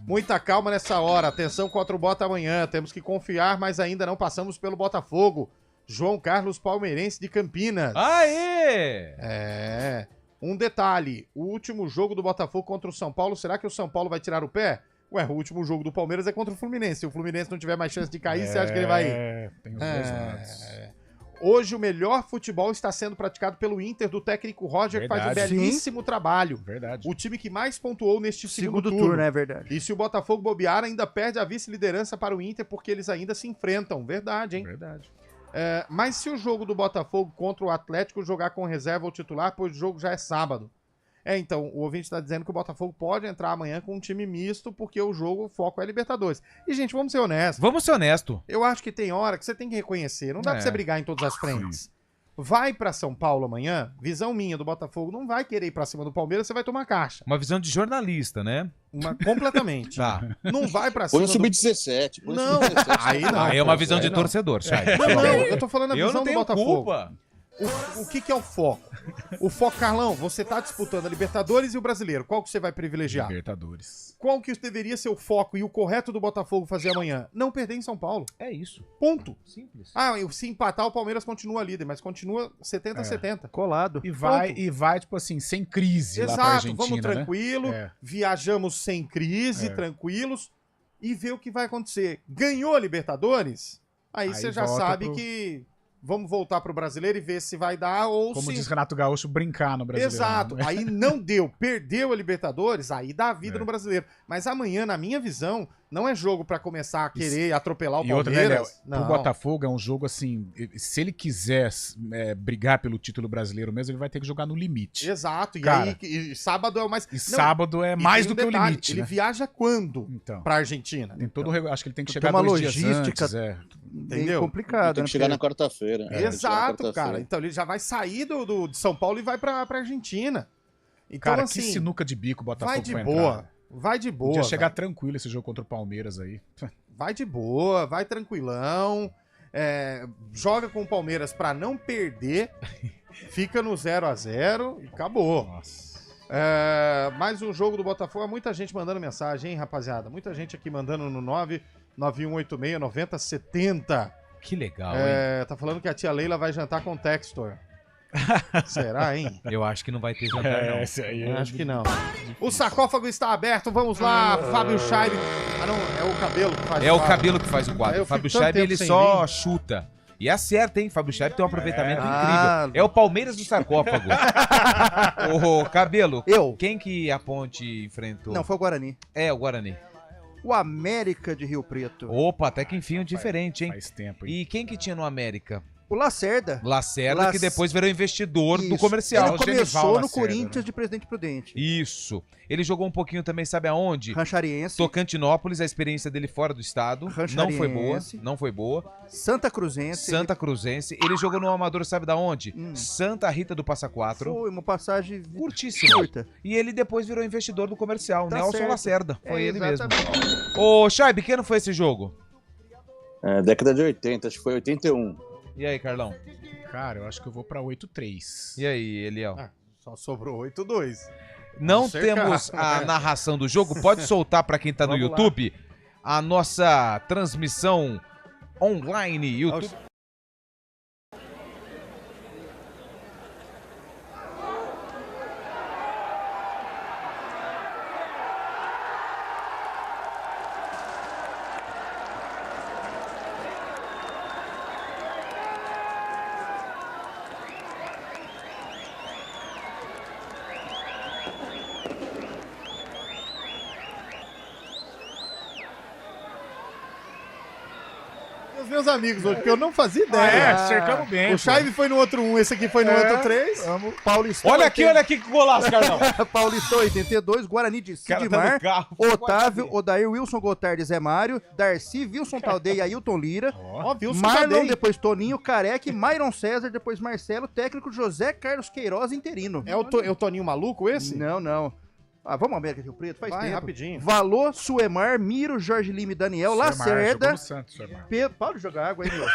Muita calma nessa hora, atenção contra o Bota amanhã, temos que confiar, mas ainda não passamos pelo Botafogo. João Carlos Palmeirense de Campinas. Aê! Um detalhe, o último jogo do Botafogo contra o São Paulo, será que o São Paulo vai tirar o pé? Ué, o último jogo do Palmeiras é contra o Fluminense. Se o Fluminense não tiver mais chance de cair, você acha que ele vai... Tem os dois lados. Hoje o melhor futebol está sendo praticado pelo Inter do técnico Roger, que faz um belíssimo trabalho. Verdade. O time que mais pontuou neste segundo turno, é verdade. E se o Botafogo bobear, ainda perde a vice-liderança para o Inter, porque eles ainda se enfrentam. Verdade, hein? Verdade. Mas se o jogo do Botafogo contra o Atlético jogar com reserva ou titular, pois o jogo já é sábado. Então, o ouvinte está dizendo que o Botafogo pode entrar amanhã com um time misto, porque o jogo, o foco é Libertadores. E, gente, vamos ser honestos. Vamos ser honestos. Eu acho que tem hora que você tem que reconhecer. Não dá pra você brigar em todas as frentes. Vai pra São Paulo amanhã, visão minha do Botafogo, não vai querer ir pra cima do Palmeiras, você vai tomar caixa. Uma visão de jornalista, né? Completamente. Tá. Não vai pra cima Põe o Sub-17. Não, aí não. Aí é uma visão de torcedor, Chay. Não, eu tô falando a visão do Botafogo. Culpa. O que é o foco? O foco, Carlão, você tá disputando a Libertadores e o Brasileiro. Qual que você vai privilegiar? Libertadores. Qual que deveria ser o foco e o correto do Botafogo fazer amanhã? Não perder em São Paulo. É isso. Ponto. Simples. Se empatar, o Palmeiras continua líder, mas continua 70-70. Colado. E vai, tipo assim, sem crise lá pra Argentina, vamos tranquilo, né? Viajamos sem crise, tranquilos, e ver o que vai acontecer. Ganhou a Libertadores? Aí você já sabe que... Vamos voltar pro Brasileiro e ver se vai dar ou Como diz Renato Gaúcho, brincar no Brasileiro. Exato. Aí não deu, perdeu a Libertadores, aí dá a vida no Brasileiro. Mas amanhã, na minha visão, não é jogo pra começar a querer atropelar o Palmeiras. E outra, né, Léo, o Botafogo é um jogo assim, se ele quiser brigar pelo título brasileiro mesmo, ele vai ter que jogar no limite. Exato. E Cara, aí, sábado é o mais... sábado é mais do que o limite, Ele né? viaja quando pra Argentina? Tem todo acho que ele tem que Tem chegar uma 2 dias logística antes, entendeu? Complicado, Tem que chegar na quarta-feira. Exato, cara. Então ele já vai sair de São Paulo e vai pra Argentina. Então, cara, assim, que sinuca de bico o Botafogo vai de boa. Vai de boa. Podia chegar tranquilo esse jogo contra o Palmeiras aí. Vai de boa, vai tranquilão. Joga com o Palmeiras pra não perder. Fica no 0-0 e acabou. Nossa. Mais um jogo do Botafogo. Muita gente mandando mensagem, hein, rapaziada? Muita gente aqui mandando no 99186-9070. Que legal, hein? Tá falando que a tia Leila vai jantar com o Textor. Será, hein? Eu acho que não vai ter jantar, não. Esse aí Acho que não. O sarcófago está aberto, vamos lá, Fábio Scheib. Não, é o cabelo que faz o quadro. É o cabelo que faz o quadro. Eu O Fábio fico tanto Scheib, tempo ele sem só vir. chuta. E acerta, hein? Fábio Scheib tem um aproveitamento incrível. É o Palmeiras do sarcófago. Ô, Cabelo, quem que a Ponte enfrentou? Não, foi o Guarani. É, o Guarani. O América de Rio Preto. Opa, até que enfim um diferente, hein? Faz tempo, hein? E quem que tinha no América? O Lacerda. Lacerda, que depois virou investidor do comercial. Ele começou no Lacerda, Corinthians né? de Presidente Prudente. Isso. Ele jogou um pouquinho também, sabe aonde? Ranchariense. Tocantinópolis, a experiência dele fora do estado. Não foi boa. Não foi boa. Santa Cruzense. Santa Cruzense. Ele jogou no Amador, sabe da onde? Santa Rita do Passa Quatro. Foi uma passagem curtíssima. Curta. E ele depois virou investidor do comercial. Tá Nelson certo. Lacerda. Foi ele mesmo. Exatamente. Ô, Scheib, que ano foi esse jogo? Década de 80, acho que foi 81. E aí, Carlão? Cara, eu acho que eu vou pra 8-3. E aí, Eliel? Só sobrou 8-2. Não Vamos cercar. temos a narração do jogo. Pode soltar pra quem tá no Vamos lá. YouTube a nossa transmissão online. YouTube. Os meus amigos hoje, porque eu não fazia ideia. Cercamos bem. O Scheib foi no outro 1, esse aqui foi no outro 3. Paulistão. Olha aqui que golaço, Carlão. Paulistão 82, Guarani de Cara, tá Sidmar, no carro. Otávio, Odair, Wilson Gotardi, Zé Mário, Darcy, Wilson Taldei, Ailton Lira, Wilson Marlon, Taldei. depois Toninho, Careque, Myron César, depois Marcelo, técnico José Carlos Queiroz, interino. É o Toninho maluco esse? Não. Vamos ao América de Rio Preto, faz Vai, tempo. rapidinho. Valô, Suemar, Miro, Jorge Lima e Daniel, Lacerda. Jogou no Santos, Suemar. Para de jogar água aí, meu.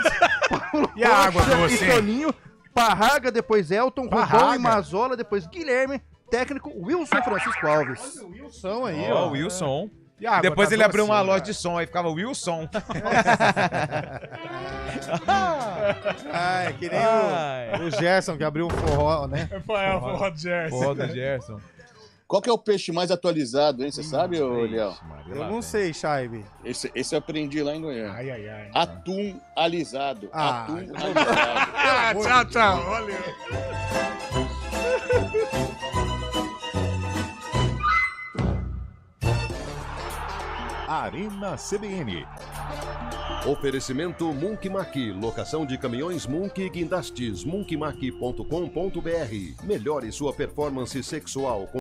E a água Rocha doce, e hein? Toninho, Parraga, depois Elton, Rubão Parraga. e Mazola, depois Guilherme, técnico Wilson Francisco Alves. O Wilson aí, Ó, ó. o Wilson. E a água Depois tá ele abriu uma docinha, loja de som, aí ficava Wilson. É que nem o Gerson que abriu um forró, né? Forró do Gerson. Forró do Gerson. Qual que é o peixe mais atualizado, hein? Você sabe, ô Léo? Eu não sei, Chaibe. Esse eu aprendi lá em Goiânia. Ai. Atum alisado. Atum alisado. Tchau. Olha. Arena CBN. Oferecimento Munk Maqui, locação de caminhões Munk e guindastes, munkmaqui.com.br. Melhore sua performance sexual com